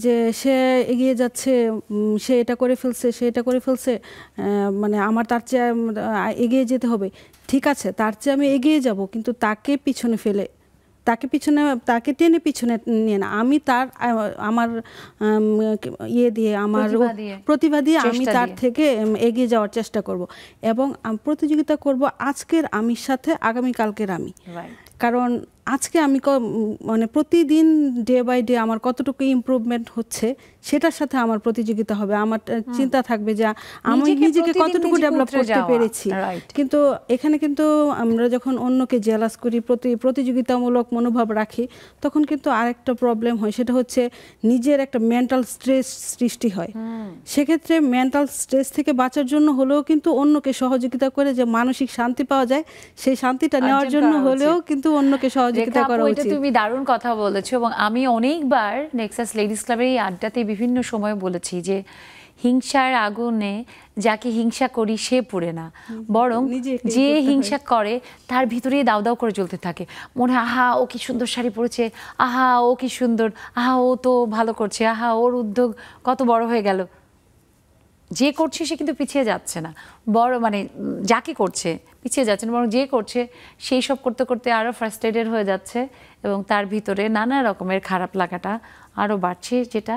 Speaker 4: যে সে এগিয়ে যাচ্ছে, সে এটা করে ফেলছে, সে এটা করে ফেলছে, মানে আমার তার চেয়ে এগিয়ে যেতে হবে। ঠিক আছে, তার চেয়ে আমি এগিয়ে যাব, কিন্তু তাকে পিছনে ফেলে, তাকে টেনে পিছনে নিয়ে না, আমি আমার ইয়ে দিয়ে, আমার প্রতিভা দিয়ে আমি তার থেকে এগিয়ে যাওয়ার চেষ্টা করব এবং প্রতিযোগিতা করব আজকের আমির সাথে আগামীকালকের আমি। কারণ আজকে আমি মানে প্রতিদিন ডে বাই ডে আমার কতটুকু ইমপ্রুভমেন্ট হচ্ছে সেটার সাথে আমার প্রতিযোগিতা হবে। আমার চিন্তা থাকবে যে আমি নিজেকে কতটুকু ডেভেলপ করতে পেরেছি। কিন্তু এখানে কিন্তু আমরা যখন অন্যকে জেলাস করি, প্রতিযোগিতামূলক মনোভাব রাখি, তখন কিন্তু আরেকটা প্রবলেম হয়, সেটা হচ্ছে নিজের একটা মেন্টাল স্ট্রেস সৃষ্টি হয়। সেক্ষেত্রে মেন্টাল স্ট্রেস থেকে বাঁচার জন্য হলেও কিন্তু অন্যকে সহযোগিতা করে যে মানসিক শান্তি পাওয়া যায়, সেই শান্তিটা নেওয়ার জন্য হলেও কিন্তু অন্যকে সহযোগিতা করা উচিত।
Speaker 1: তুমি দারুণ কথা বলেছো, এবং আমি অনেকবার নেক্সাস লেডিস ক্লাবের এই আড্ডাতে বিভিন্ন সময় বলেছি যে হিংসার আগুনে যাকে হিংসা করি সে পুড়ে না, বরং যে হিংসা করে তার ভিতরে দাউ দাউ করে জ্বলতে থাকে। মনে হয় আহা ও কি সুন্দর শাড়ি পরেছে, আহা ও কি সুন্দর, আহা ও তো ভালো করছে, আহা ওর উদ্যোগ কত বড় হয়ে গেল। যে করছে সে কিন্তু পিছিয়ে যাচ্ছে না, যাকে করছে পিছিয়ে যাচ্ছে না, বরং যে করছে সেই সব করতে করতে আরও ফ্রাস্ট্রেটেড হয়ে যাচ্ছে এবং তার ভিতরে নানা রকমের খারাপ লাগাটা আরও বাড়ছে, যেটা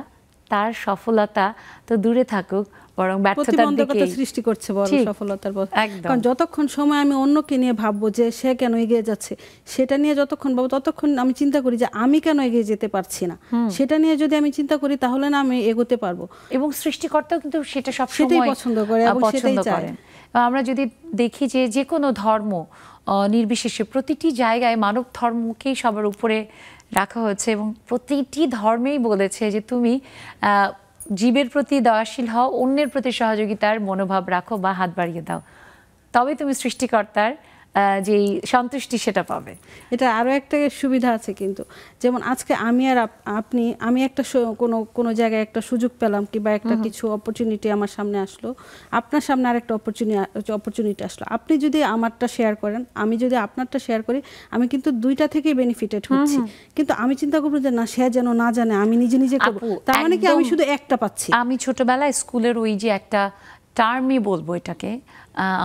Speaker 1: তার সফলতা তো দূরে থাকুক, বরং ব্যর্থতার দিকে
Speaker 4: সৃষ্টি করছে বড় সফলতার পর। কারণ যতক্ষণ সময় আমি অন্যকে নিয়ে ভাববো যে সে কেন এগিয়ে যাচ্ছে, সেটা নিয়ে যতক্ষণ ভাববো ততক্ষণ আমি চিন্তা করি যে আমি কেন এগিয়ে যেতে পারছি না। সেটা নিয়ে যদি আমি চিন্তা করি তাহলে না আমি এগোতে পারবো।
Speaker 1: এবং সৃষ্টিকর্তাও কিন্তু সেটা সবসময়
Speaker 4: পছন্দ করে এবং সেটাই চায়।
Speaker 1: আমরা যদি দেখি যে কোনো ধর্ম নির্বিশেষে প্রতিটি জায়গায় মানব ধর্মকেই সবার উপরে রাখা হয়েছে এবং প্রতিটি ধর্মেই বলেছে যে তুমি জীবের প্রতি দয়াশীল হও, অন্যের প্রতি সহযোগিতার মনোভাব রাখো বা হাত বাড়িয়ে দাও, তবে তুমি সৃষ্টিকর্তার যে সন্তুষ্টি সেটা পাবে।
Speaker 4: এটা আরো একটা সুবিধা আছে কিন্তু, যেমন আজকে আমি আর আপনি, আমি একটা কোনো জায়গায় একটা সুযোগ পেলাম কিংবা একটা কিছু অপরচুনিটি আমার সামনে আসলো, আপনার সামনে আরেকটা অপরচুনিটি আসলো, আপনি যদি আমারটা শেয়ার করেন, আমি যদি আপনারটা শেয়ার করি, আমি কিন্তু দুইটা থেকেই বেনিফিটেড হচ্ছি। কিন্তু আমি চিন্তা করবো যে না, সে যেন না জানে, আমি নিজে নিজে করবো, তার মানে কি আমি শুধু একটা পাচ্ছি।
Speaker 1: আমি ছোটবেলায় স্কুলের ওই যে একটা টার্মই বলবো এটাকে,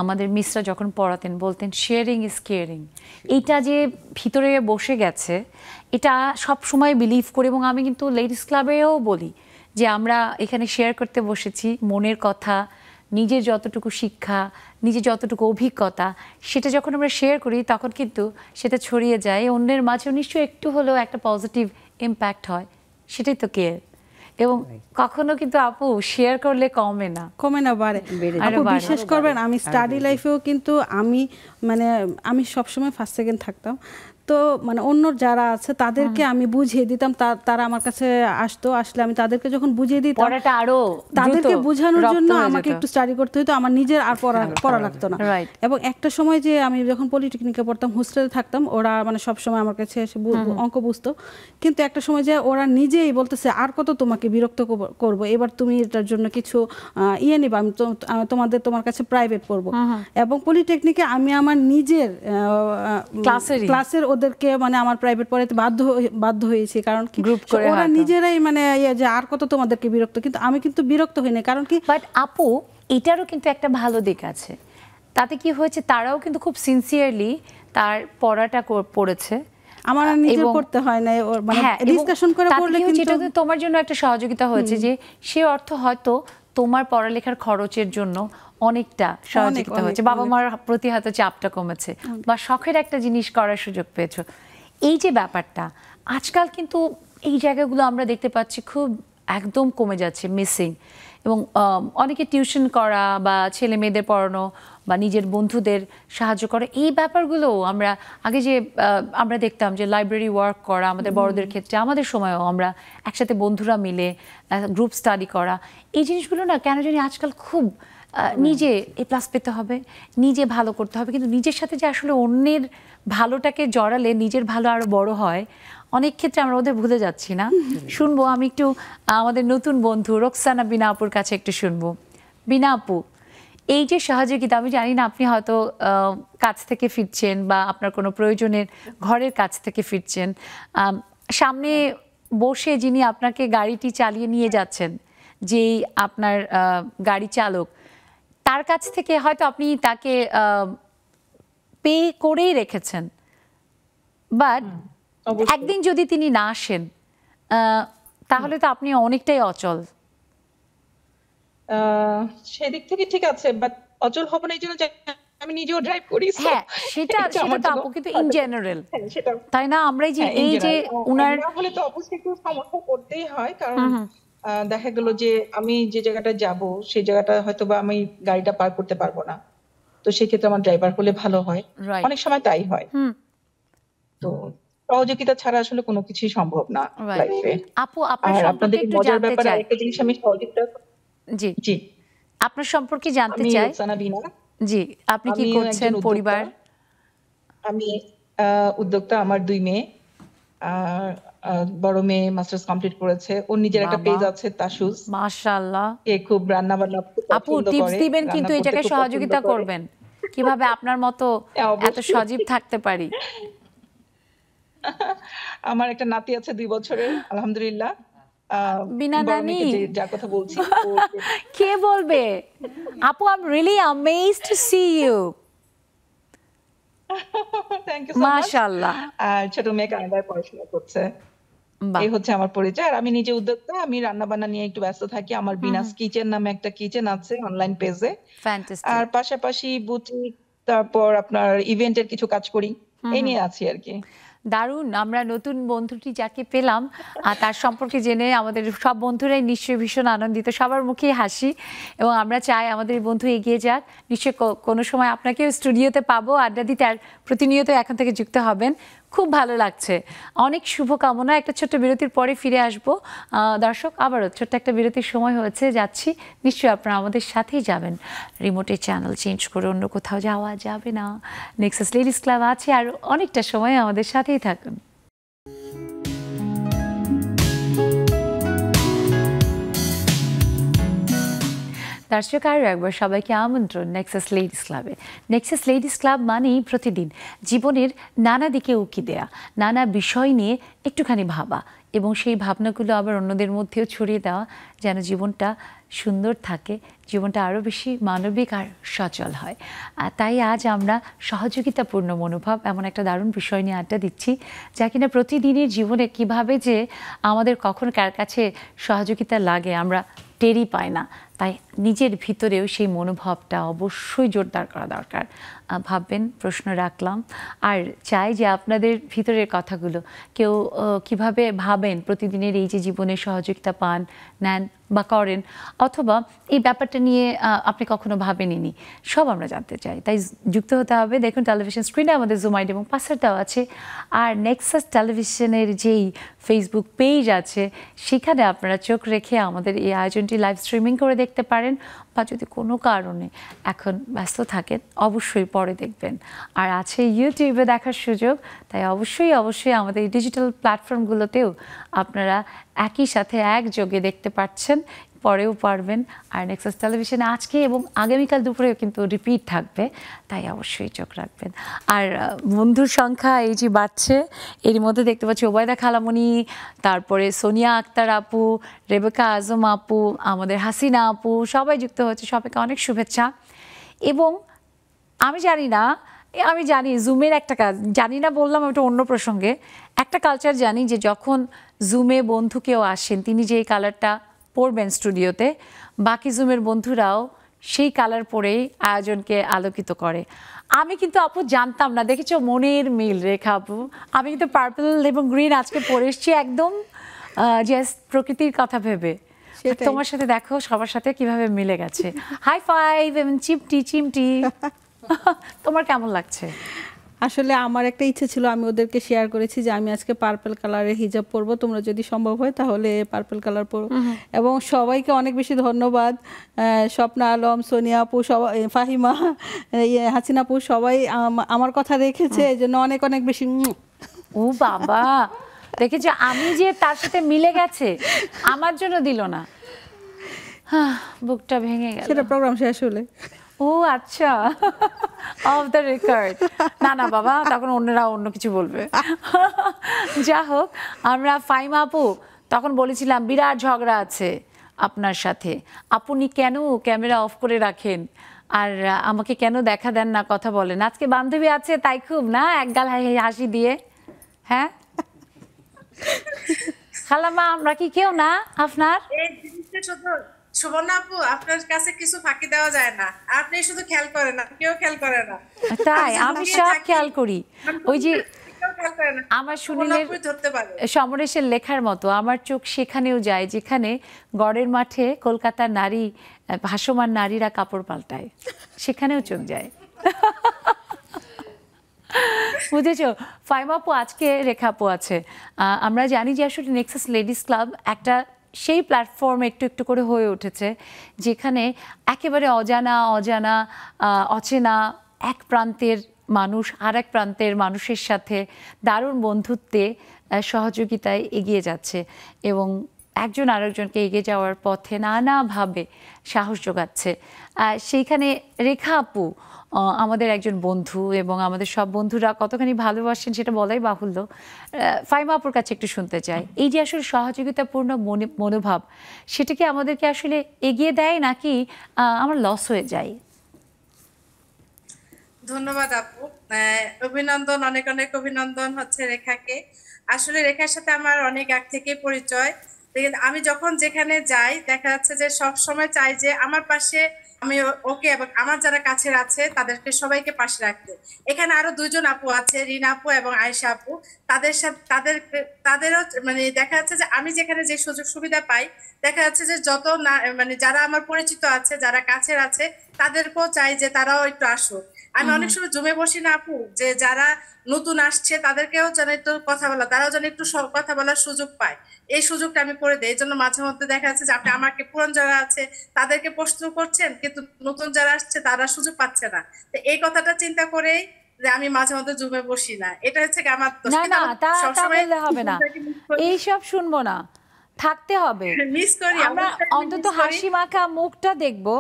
Speaker 1: আমাদের মিসরা যখন পড়াতেন বলতেন শেয়ারিং ইজ কেয়ারিং। এইটা যে ভিতরে বসে গেছে, এটা সব সময় বিলিভ করি, এবং আমি কিন্তু লেডিস ক্লাবেও বলি যে আমরা এখানে শেয়ার করতে বসেছি মনের কথা, নিজের যতটুকু শিক্ষা, নিজের যতটুকু অভিজ্ঞতা, সেটা যখন আমরা শেয়ার করি তখন কিন্তু সেটা ছড়িয়ে যায় অন্যের মাঝেও, নিশ্চয়ই একটু হলেও একটা পজিটিভ ইম্প্যাক্ট হয়। সেটাই তো কেয়ার। এবং কখনো কিন্তু আপু শেয়ার করলে কমে না, বাড়ে। আপু
Speaker 4: বিশ্বাস করবেন, আমি স্টাডি লাইফেও কিন্তু আমি সবসময় ফার্স্ট সেকেন্ড থাকতাম। তো মানে অন্য যারা আছে তাদেরকে আমি বুঝিয়ে দিতাম, তারা আমার কাছে আসলে আমি তাদেরকে যখন বুঝিয়ে দিতাম, তাদেরকে বোঝানোর জন্য আমাকে একটু স্টাডি করতে হতো, আমার নিজের আর পড়া লাগতো না। এবং একটা সময় যে আমি যখন পলিটেকনিকে পড়তাম, হোস্টেলে থাকতাম, ওরা মানে সবসময় আমার কাছে এসে অঙ্ক বুঝতো, কিন্তু একটা সময় যে ওরা নিজেই বলতেছে আর কত তোমাকে বিরক্ত করবো, এবার তুমি এটার জন্য কিছু নিবা, আমি তোমার কাছে প্রাইভেট পড়বো। এবং পলিটেকনিকে আমি আমার নিজের ক্লাসের ওদেরকে মানে আমার প্রাইভেট পড়াইতে বাধ্য হয়েছি, কারণ কি ওরা নিজেরাই মানে যে আর কত তোমাদেরকে বিরক্ত, কিন্তু আমি কিন্তু বিরক্ত হইনি, কারণ কি
Speaker 1: বাট আপু এটারও কিন্তু একটা ভালো দিক আছে। তাতে কি হয়েছে, তারাও কিন্তু খুব সিনসিয়ারলি তার পড়াটা পড়েছে,
Speaker 4: আমার নিজে পড়তে হয় না, মানে ডিসকাশন করে পড়লে কিন্তু
Speaker 1: এটা তোমার জন্য একটা সহযোগিতা হয়েছে, যে সে অর্থ হয়তো তোমার পড়ালেখার খরচের জন্য অনেকটা সহযোগিতা হয়েছে, বাবা মার প্রতি হয়তো চাপটা কমেছে, বা শখের একটা জিনিস করার সুযোগ পেয়েছো। এই যে ব্যাপারটা আজকাল কিন্তু এই জায়গাগুলো আমরা দেখতে পাচ্ছি খুব একদম কমে যাচ্ছে, মিসিং। এবং অনেকে টিউশন করা বা ছেলে মেয়েদের পড়ানো বা নিজের বন্ধুদের সাহায্য করা, এই ব্যাপারগুলো আমরা আগে যে আমরা দেখতাম যে লাইব্রেরি ওয়ার্ক করা আমাদের বড়দের ক্ষেত্রে, আমাদের সময়ও আমরা একসাথে বন্ধুরা মিলে গ্রুপ স্টাডি করা, এই জিনিসগুলো না কেন জানি আজকাল খুব নিজে A+ পেতে হবে, নিজে ভালো করতে হবে, কিন্তু নিজের সাথে যে আসলে অন্যের ভালোটাকে জড়ালে নিজের ভালো আরো বড় হয়, অনেক ক্ষেত্রে আমরা ওদের ভুলে যাচ্ছি না। শুনবো আমি একটু আমাদের নতুন বন্ধু রোকসানা বিনা আপুর কাছে একটু শুনবো। বিনা আপু, এই যে সহযোগিতা, আমি জানি না আপনি হয়তো কাজ থেকে ফিরছেন বা আপনার কোনো প্রয়োজনের ঘরের কাছ থেকে ফিরছেন, সামনে বসে যিনি আপনাকে গাড়িটি চালিয়ে নিয়ে যাচ্ছেন, যেই আপনার গাড়ি চালক, তার কাছ থেকে হয়তো আপনি তাকে পে করেই রেখেছেন, বাট একদিন যদি তিনি না আসেন তাহলে তো আপনি অনেকটাই অচল।
Speaker 8: সেদিক থেকে ঠিক আছে, বাট অচল হব না এই জন্য আমি নিজেও ড্রাইভ করি।
Speaker 1: হ্যাঁ, সেটা তো আপু, কিন্তু ইন জেনারেল তাই না, আমরা এই যে উনার
Speaker 8: হলে তো অবশ্যই একটু সমস্যা করতেই হয়, কারণ দেখা গেল যে আমি যে জায়গাটা যাব সেই জায়গাটা হয়তো বা আমি গাড়িটা পার করতে পারবো না, তো সেক্ষেত্রে আমার ড্রাইভার হলে ভালো হয়, অনেক সময় তাই হয়। তো সহযোগিতা ছাড়া আসলে কোনো কিছুই সম্ভব না লাইফে।
Speaker 1: আপু আপনার সম্পর্কে একটু জানতে চাই,
Speaker 8: একটা জিনিস আমি সহযোগিতা
Speaker 1: জি আপনার সম্পর্কে জানতে চাই। জি, আপনি কি করছেন, পরিবার?
Speaker 8: আমি উদ্যোক্তা, আমার 2 মেয়ে, বড় মেয়ে মাস্টার্স কমপ্লিট করেছে, ওর নিজের একটা পেজ আছে তাসুস,
Speaker 1: মাশাআল্লাহ।
Speaker 8: কে খুব রান্না বান্না
Speaker 1: আপু টিপস দিবেন কিন্তু এই জায়গায় সহযোগিতা করবেন, কিভাবে আপনার মতো এত সজীব থাকতে পারি।
Speaker 8: আমার একটা নাতি আছে 2 বছরের, আলহামদুলিল্লাহ।
Speaker 1: বিনা নানি
Speaker 8: যার কথা বলছি
Speaker 1: কে বলবে আপু, I am really amazed to see you.
Speaker 8: Thank you so much, মাশাআল্লাহ। আর ছোট মেয়ে কানাডায় পড়াশোনা করছে। এই হচ্ছে আমার পরিচয়। আর আমি নিজে উদ্যোক্তা, আমি রান্না বান্না নিয়ে একটু ব্যস্ত থাকি। আমার বিনাস কিচেন নামে একটা কিচেন আছে অনলাইন পেজে।
Speaker 1: ফ্যান্টাস্টিক।
Speaker 8: আর পাশাপাশি বুটিক, তারপর আপনার ইভেন্টের কিছু কাজ করি, এই নিয়ে আছি আর কি।
Speaker 1: দারুণ, আমরা নতুন বন্ধুটি যাকে পেলাম তার সম্পর্কে জেনে আমাদের সব বন্ধুরাই নিশ্চয়ই ভীষণ আনন্দিত, সবার মুখেই হাসি, এবং আমরা চাই আমাদের বন্ধু এগিয়ে যাক। নিশ্চয়ই কোনো সময় আপনাকেও স্টুডিওতে পাবো আড্ডা দিতে, আর প্রতিনিয়ত এখন থেকে যুক্ত হবেন। খুব ভালো লাগছে, অনেক শুভকামনা। একটা ছোট্ট বিরতির পরে ফিরে আসবো। দর্শক, আবারও ছোট্ট একটা বিরতির সময় হয়েছে, যাচ্ছি। নিশ্চয়ই আপনারা আমাদের সাথেই যাবেন, রিমোটের চ্যানেল চেঞ্জ করে অন্য কোথাও যাওয়া যাবে না। নেক্সাস লেডিস ক্লাব আছে, আর অনেকটা সময় আমাদের সাথেই থাকুন। দর্শক, আরও একবার সবাইকে আমন্ত্রণ নেক্সাস লেডিস ক্লাবে। নেক্সাস লেডিস ক্লাব মানেই প্রতিদিন জীবনের নানা দিকে উকি দেয়া, নানা বিষয় নিয়ে একটুখানি ভাবা, এবং সেই ভাবনাগুলো আবার অন্যদের মধ্যেও ছড়িয়ে দেওয়া, যেন জীবনটা সুন্দর থাকে, জীবনটা আরও বেশি মানবিক আর সচল হয়। তাই আজ আমরা সহযোগিতাপূর্ণ মনোভাব এমন একটা দারুণ বিষয় নিয়ে আড্ডা দিচ্ছি, যা কিনা প্রতিদিনের জীবনে কিভাবে যে আমাদের কখন কার কাছে সহযোগিতা লাগে আমরা টেরই পাই না। তাই নিজের ভিতরেও সেই মনোভাবটা অবশ্যই জোরদার করা দরকার। ভাববেন, প্রশ্ন রাখলাম, আর চাই যে আপনাদের ভিতরের কথাগুলো কেউ কিভাবে ভাবেন, প্রতিদিনের এই যে জীবনে সহযোগিতা পান, নেন বা করেন, অথবা এই ব্যাপারটা নিয়ে আপনি কখনো ভাবেননি, সব আমরা জানতে চাই। তাই যুক্ত হতে হবে। দেখুন, টেলিভিশন স্ক্রিনে আমাদের জুম আইডি এবং পাসওয়ার্ড দেওয়া আছে, আর নেক্সাস টেলিভিশনের যেই ফেসবুক পেজ আছে সেখানে আপনারা চোখ রেখে আমাদের এই আয়োজনটি লাইভ স্ট্রিমিং করে দেখতে পারেন, বা যদি কোনো কারণে এখন ব্যস্ত থাকেন অবশ্যই পরে দেখবেন। আর আছে ইউটিউবে দেখার সুযোগ, তাই অবশ্যই আমাদের এই ডিজিটাল প্ল্যাটফর্মগুলোতেও আপনারা একই সাথে একযোগে দেখতে পাচ্ছেন, পরেও পারবেন। আর নেক্সাস টেলিভিশনে আজকে এবং আগামীকাল দুপুরেও কিন্তু রিপিট থাকবে, তাই অবশ্যই চোখ রাখবেন। আর বন্ধুর সংখ্যা এই যে বাড়ছে, এর মধ্যে দেখতে পাচ্ছি ওবায়দা খালামণি, তারপরে সোনিয়া আক্তার আপু, রেবেকা আজম আপু, আমাদের হাসিনা আপু, সবাই যুক্ত হচ্ছে। সবাইকে অনেক শুভেচ্ছা। এবং আমি জানি জুমের একটা কাজ জানি না, বললাম ওটা অন্য প্রসঙ্গে। একটা কালচার জানি যে যখন জুমে বন্ধু কেউ আসেন, তিনি যেই কালারটা পরবেন স্টুডিওতে, বাকি জুমের বন্ধুরাও সেই কালার পরেই আয়োজনকে আলোকিত করে। আমি কিন্তু আপু জানতাম না, দেখেছো মনের মিল রেখা আপু, আমি কিন্তু পার্পল এবং গ্রিন আজকে পরে এসেছি একদম জাস্ট প্রকৃতির কথা ভেবে। তোমার সাথে দেখো সবার সাথে কিভাবে মিলে গেছে। হাই ফাইভ এবং চিমটি। তোমার কেমন লাগছে?
Speaker 4: আসলে আমার একটা ইচ্ছে ছিল, আমি ওদেরকে শেয়ার করেছি যে আমি আজকে পার্পল কালারের হিজাব পরবো, তোমরা যদি সম্ভব হয় তাহলে পার্পল কালার পরো। এবং সবাইকে অনেক বেশি ধন্যবাদ, স্বপ্না আলম, সোনিয়া আপু, সবাই, ফাহিমা, হাসিনা আপু, সবাই আমার কথা রেখেছে, এই জন্য অনেক অনেক বেশি।
Speaker 1: ও বাবা, দেখেছো আমি যে তার সাথে মিলে গেছে, আমার জন্য দিল না, বুকটা ভেঙে গেল।
Speaker 4: সেটা প্রোগ্রাম শেষ হলে।
Speaker 1: ও আচ্ছা, অফ দ্য রেকর্ড। না বাবা, তখন অন্যরা অন্য কিছু বলবে। যা হোক, আমরা ফাইমা আপু তখন বলেছিলাম বিরাট ঝগড়া আছে আপনার সাথে, আপনি কেন ক্যামেরা অফ করে রাখেন আর আমাকে কেন দেখা দেন না, কথা বলেন। আজকে বান্ধবী আছে তাই খুব না একগাল হাসি দিয়ে। হ্যাঁ খালামা, আমরা কি কেউ না আপনার?
Speaker 9: সুবর্ণা আপু, আপনার কাছে কিছু ফাঁকি দেওয়া যায় না, আপনি শুধু খেয়াল করেন না, কেউ খেয়াল করে না।
Speaker 1: তাই আমি সব খেয়াল করি। ওই যে আমার সুনীলের সমরেশের লেখার মতো, আমার চোখ সেখানেও যায় যেখানে গড়ের মাঠে কলকাতার নারী, ভাসমান নারীরা কাপড় পাল্টায়, সেখানেও চোখ যায়। বুঝেছো ফাইমা আপু, আজকে রেখা আপু আছে। আমরা জানি যে আসলে নেক্সাস লেডিস ক্লাব একটা সেই প্ল্যাটফর্ম একটু একটু করে হয়ে উঠেছে, যেখানে একেবারে অচেনা এক প্রান্তের মানুষ আর এক প্রান্তের মানুষের সাথে দারুণ বন্ধুত্বে, সহযোগিতায় এগিয়ে যাচ্ছে, এবং একজন আরেকজনকে এগিয়ে যাওয়ার পথে নানাভাবে সাহস যোগাচ্ছে। সেইখানে রেখা আপু আমাদের একজন বন্ধু, এবং আমাদের সব বন্ধুরা কতখানি ভালোবাসেন সেটা বলাই বাহুল্য। ফাইমা আপুর কাছে একটু শুনতে চাই, এই যে আসলে সহযোগিতাপূর্ণ মনোভাব, সেটা কি আমাদেরকে আসলে এগিয়ে দেয় নাকি আমরা লস হয়ে যাই?
Speaker 9: ধন্যবাদ আপু, অভিনন্দন, অনেক অনেক অভিনন্দন হচ্ছে রেখাকে। আসলে রেখার সাথে আমার অনেক আগ থেকে পরিচয়। আমি যখন যেখানে যাই দেখা যাচ্ছে যে সব সময় চাই যে আমার পাশে আমি ওকে এবং আমার যারা কাছের আছে তাদেরকে সবাইকে পাশে রাখতে। এখানে আরো দুইজন আপু আছে, রিনা আপু এবং আয়েশা আপু, তাদের সাথে তাদেরও মানে দেখা যাচ্ছে যে আমি যেখানে যে সুযোগ সুবিধা পাই, দেখা যাচ্ছে যে যত না মানে যারা আমার পরিচিত আছে, যারা কাছের আছে, তাদেরকেও চাই যে তারাও একটু আসুক। আমি অনেক সময় জমে বসি না আপু, যে যারা নতুন আসছে তাদেরকেও যেন একটু কথা বলা, তারাও যেন একটু কথা বলার সুযোগ পায়, এই সুযোগটা আমি করে দেই। এই জন্য মাঝে মধ্যে দেখা যাচ্ছে যে আপনি আমাকে পুরান যারা আছে তাদেরকে প্রশ্ন করছেন, কিন্তু নতুন যারা আসছে তারা সুযোগ পাচ্ছে না। তো এই কথাটা চিন্তা করেই যে আমি মাঝে মধ্যে জমে বসি না, এটা হচ্ছে আমার দোষ।
Speaker 1: না না, তা বললে হবে না, এইসব শুনবো না, থাকতে হবে।
Speaker 9: মিস করি,
Speaker 1: আমরা অন্তত হাসি মাখা মুখটা দেখবো,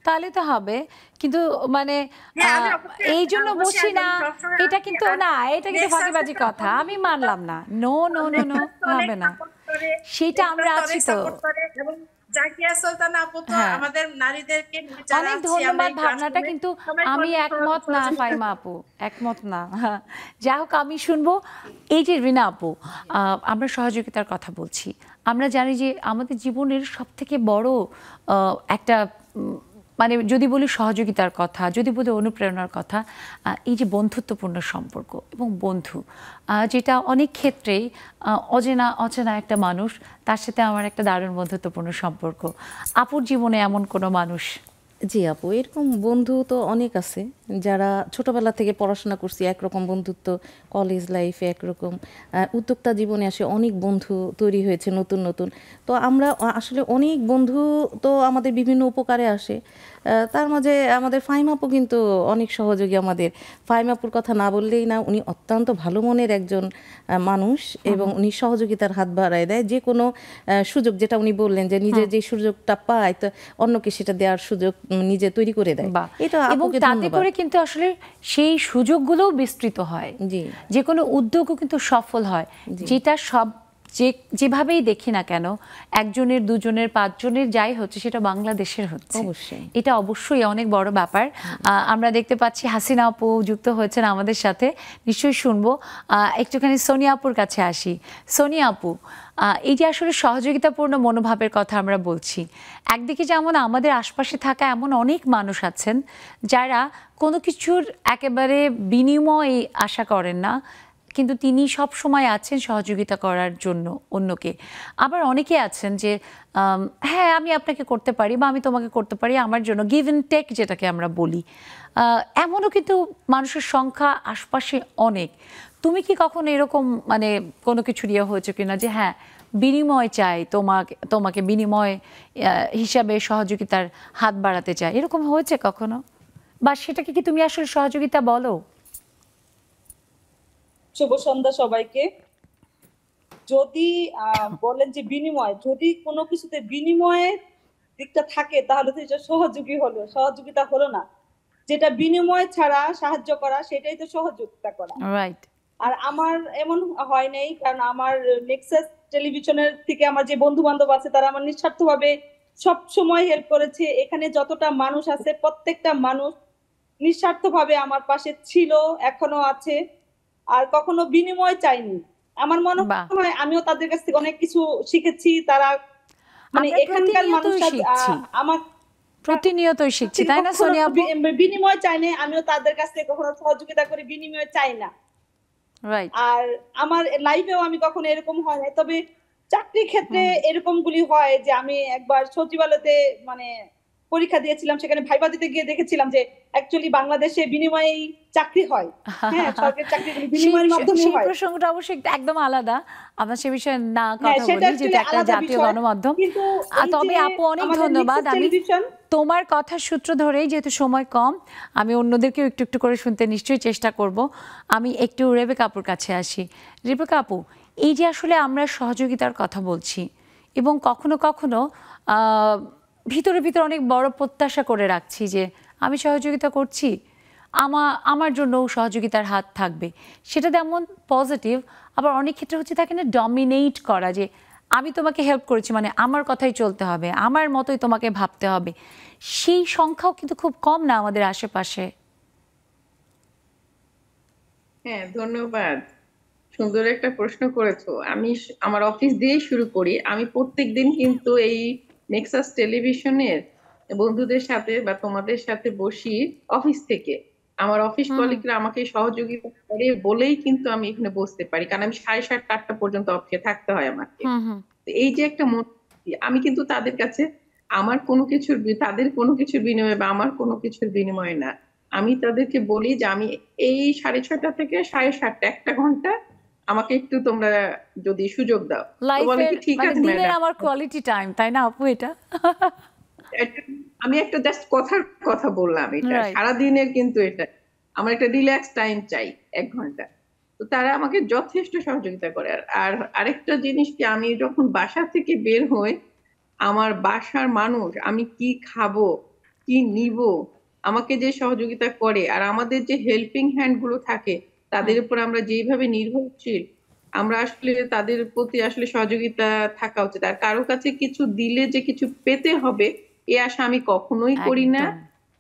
Speaker 1: তাহলে তো হবে। কিন্তু মানে এই জন্য বসি না, এটা কিন্তু না, এটা কিন্তু ফাঁকিবাজি কথা, আমি মানলাম না। নো নো নো নো, হবে না, সেটা আমরা আছি তো। অনেক ধন্যবাদ, ভাবনাটা কিন্তু আমি একমত না ফাইমা আপু, একমত না। যাই হোক, আমি শুনবো। এই যে রিনা আপু, আমরা সহযোগিতার কথা বলছি, আমরা জানি যে আমাদের জীবনের সব থেকে বড় একটা মানে যদি বলি সহযোগিতার কথা, যদি বলি অনুপ্রেরণার কথা, এই যে বন্ধুত্বপূর্ণ সম্পর্ক এবং বন্ধু, যেটা অনেক ক্ষেত্রেই অচেনা একটা মানুষ, তার সাথে আমার একটা দারুণ বন্ধুত্বপূর্ণ সম্পর্ক। আপুর জীবনে এমন কোনো মানুষ?
Speaker 2: জি আপু, এরকম বন্ধু তো অনেক আছে, যারা ছোটবেলা থেকে পড়াশোনা করছি একরকম বন্ধুত্ব, কলেজ লাইফে একরকম, উদ্যোক্তা জীবনে আসে অনেক বন্ধু তৈরি হয়েছে নতুন নতুন। তো আমরা আসলে অনেক বন্ধু তো আমাদের বিভিন্ন উপকারে আসে, তার মাঝে আমাদের ফাইমাপু কিন্তু অনেক সহযোগী আমাদের। ফাইমাপুর কথা না বললেই না, উনি অত্যন্ত ভালো মনের একজন মানুষ এবং উনি সহযোগিতার হাত বাড়ায় দেয়। যে কোনো সুযোগ, যেটা উনি বললেন যে নিজে যে সুযোগটা পায় তো অন্যকে সেটা দেওয়ার সুযোগ নিজে তৈরি করে দেয়, এটা
Speaker 1: এবং তাতে করে কিন্তু আসলে সেই সুযোগগুলোও বিস্তৃত হয়, যে কোনো উদ্যোগও কিন্তু সফল হয়। যেটা সব যেভাবেই দেখি না কেন, একজনের, দুজনের, পাঁচজনের যাই হচ্ছে, সেটা বাংলাদেশের হচ্ছে, এটা অবশ্যই অনেক বড় ব্যাপার। আমরা দেখতে পাচ্ছি হাসিনা আপু যুক্ত হয়েছেন আমাদের সাথে, নিশ্চয়ই শুনবো। একটুখানি সোনিয়া আপুর কাছে আসি। সোনিয়া আপু, এই যে আসলে সহযোগিতাপূর্ণ মনোভাবের কথা আমরা বলছি, একদিকে যেমন আমাদের আশপাশে থাকা এমন অনেক মানুষ আছেন যারা কোনো কিছুর একেবারে বিনিময় আশা করেন না, কিন্তু তিনি সব সময় আছেন সহযোগিতা করার জন্য অন্যকে। আবার অনেকে আছেন যে হ্যাঁ আমি আপনাকে করতে পারি বা আমি তোমাকে করতে পারি, আমার জন্য গিভ অ্যান্ড টেক যেটাকে আমরা বলি, এমনও কিন্তু মানুষের সংখ্যা আশপাশে অনেক। তুমি কি কখনো এরকম মানে কোনো কিছু ইয়ে হয়েছে কিনা যে হ্যাঁ বিনিময় চাই, তোমাকে বিনিময় হিসাবে সহযোগিতার হাত বাড়াতে চাই, এরকম হয়েছে কখনো? বা সেটাকে কি তুমি আসলে সহযোগিতা বলো?
Speaker 10: শুভ সন্ধ্যা সবাইকে। যদি বলেন যে বিনিময়, যদি কোনো কিছুতে বিনিময়ের দিকটা থাকে তাহলে তো এটা সহযোগিতা হলো না। যেটা বিনিময় ছাড়া সাহায্য করা, সেটাই তো সহযোগিতা করা।
Speaker 1: রাইট।
Speaker 10: আর আমার এমন হয় নাই, কারণ আমার নেক্সাস টেলিভিশনের থেকে আমার যে বন্ধু বান্ধব আছে তারা আমার নিঃস্বার্থভাবে সব সময় হেল্প করেছে। এখানে যতটা মানুষ আছে প্রত্যেকটা মানুষ নিঃস্বার্থভাবে আমার পাশে ছিল, এখনো আছে, আর কখনো বিনিময় চাইনি। আমার মনে হয় আমিও তাদের কাছ থেকে অনেক কিছু শিখেছি। তারা মানে এখানকার মানুষ আমার
Speaker 1: প্রতিনিয়তই শিখছি, তাই না সোনিয়া আপু?
Speaker 10: বিনিময় চাইনি, আমিও তাদের কাছ থেকে কখনো সহযোগিতা করে বিনিময় চাই না।
Speaker 1: রাইট।
Speaker 10: আর আমার লাইফেও আমি কখনো এরকম হয় না, তবে চাকরির ক্ষেত্রে এরকম গুলি হয় যে আমি একবার সচিবালয়তে মানে পরীক্ষা দিয়েছিলাম, সেখানে ভাইবা দিতে গিয়ে দেখেছিলাম যে অ্যাকচুয়ালি বাংলাদেশে বিনিময়ে চাকরি হয়। হ্যাঁ, সরকারি চাকরিগুলো বিনিময়ের মাধ্যমে হয়।
Speaker 1: সেই প্রসঙ্গটা অবশ্যই একদম আলাদা, আমরা সে বিষয়ে না কথা বলি, যেটা একটা জাতীয় গণমাধ্যম। তবে আপু অনেক ধন্যবাদ। আমি তোমার কথার সূত্র ধরেই, যেহেতু সময় কম, আমি অন্যদেরকেও একটু একটু করে শুনতে নিশ্চয়ই চেষ্টা করব। আমি একটু রেবেকা আপুর কাছে আসি। রেবেকা আপু, এই যে আসলে আমরা সহযোগিতার কথা বলছি এবং কখনো কখনো ভিতরে ভিতরে অনেক বড় প্রত্যাশা করে রাখছি যে আমি সহযোগিতা করছি, আমার জন্যও সহযোগিতার হাত থাকবে, সেটা যেমন পজিটিভ, আবার অনেক ক্ষেত্রে হচ্ছে থাকে না ডমিনেট করা, যে আমি তোমাকে হেল্প করেছি মানে আমার কথাই চলতে হবে, আমার মতোই তোমাকে ভাবতে হবে। সেই সংখ্যাও কিন্তু খুব কম না আমাদের আশেপাশে।
Speaker 5: হ্যাঁ, ধন্যবাদ, সুন্দর একটা প্রশ্ন করেছো। আমি আমার অফিস দিয়েই শুরু করি। আমি প্রত্যেকদিন কিন্তু এই নেক্সাস টেলিভিশনের বন্ধুদের সাথে বা তোমাদের সাথে বসি অফিস থেকে। আমার অফিস কলিগরা আমাকে সহযোগিতা করে বলেই কিন্তু আমি এখানে বসতে পারি, কারণ আমি 7:30 8টা পর্যন্ত অফিসে থাকতে হয় আমাকে। এই যে একটা আমি কিন্তু তাদের কাছে আমার কোনো কিছুর, তাদের কোনো কিছুর বিনিময়ে বা আমার কোনো কিছুর বিনিময়ে না, আমি তাদেরকে বলি যে আমি এই 6:30 থেকে 7:30 1 ঘন্টা আমাকে একটু তোমরা যদি সুযোগ দাও, তো বলে কি ঠিক আছে
Speaker 1: দিনের
Speaker 5: ম্যাডাম।
Speaker 1: আমার কোয়ালিটি টাইম, তাই না আপু? এটা
Speaker 5: আমি একটা জাস্ট কথা বললাম, এটা সারাদিনের কিন্তু এটা আমার একটা রিল্যাক্স টাইম চাই 1 ঘন্টা। তো তারা আমাকে যথেষ্ট সহযোগিতা করে। আর আরেকটা জিনিস কি, আমি যখন বাসা থেকে বের হই, আমার বাসার মানুষ আমি কি খাবো কি নিব আমাকে যে সহযোগিতা করে, আর আমাদের যে হেল্পিং হ্যান্ড গুলো থাকে তাদের উপর আমরা যেভাবে নির্ভরশীল, আমরা আসলে তাদের প্রতি আসলে সহযোগিতা থাকা উচিত। আর কারো কাছে কিছু দিলে যে কিছু পেতে হবে এই আশা আমি কখনোই করি না,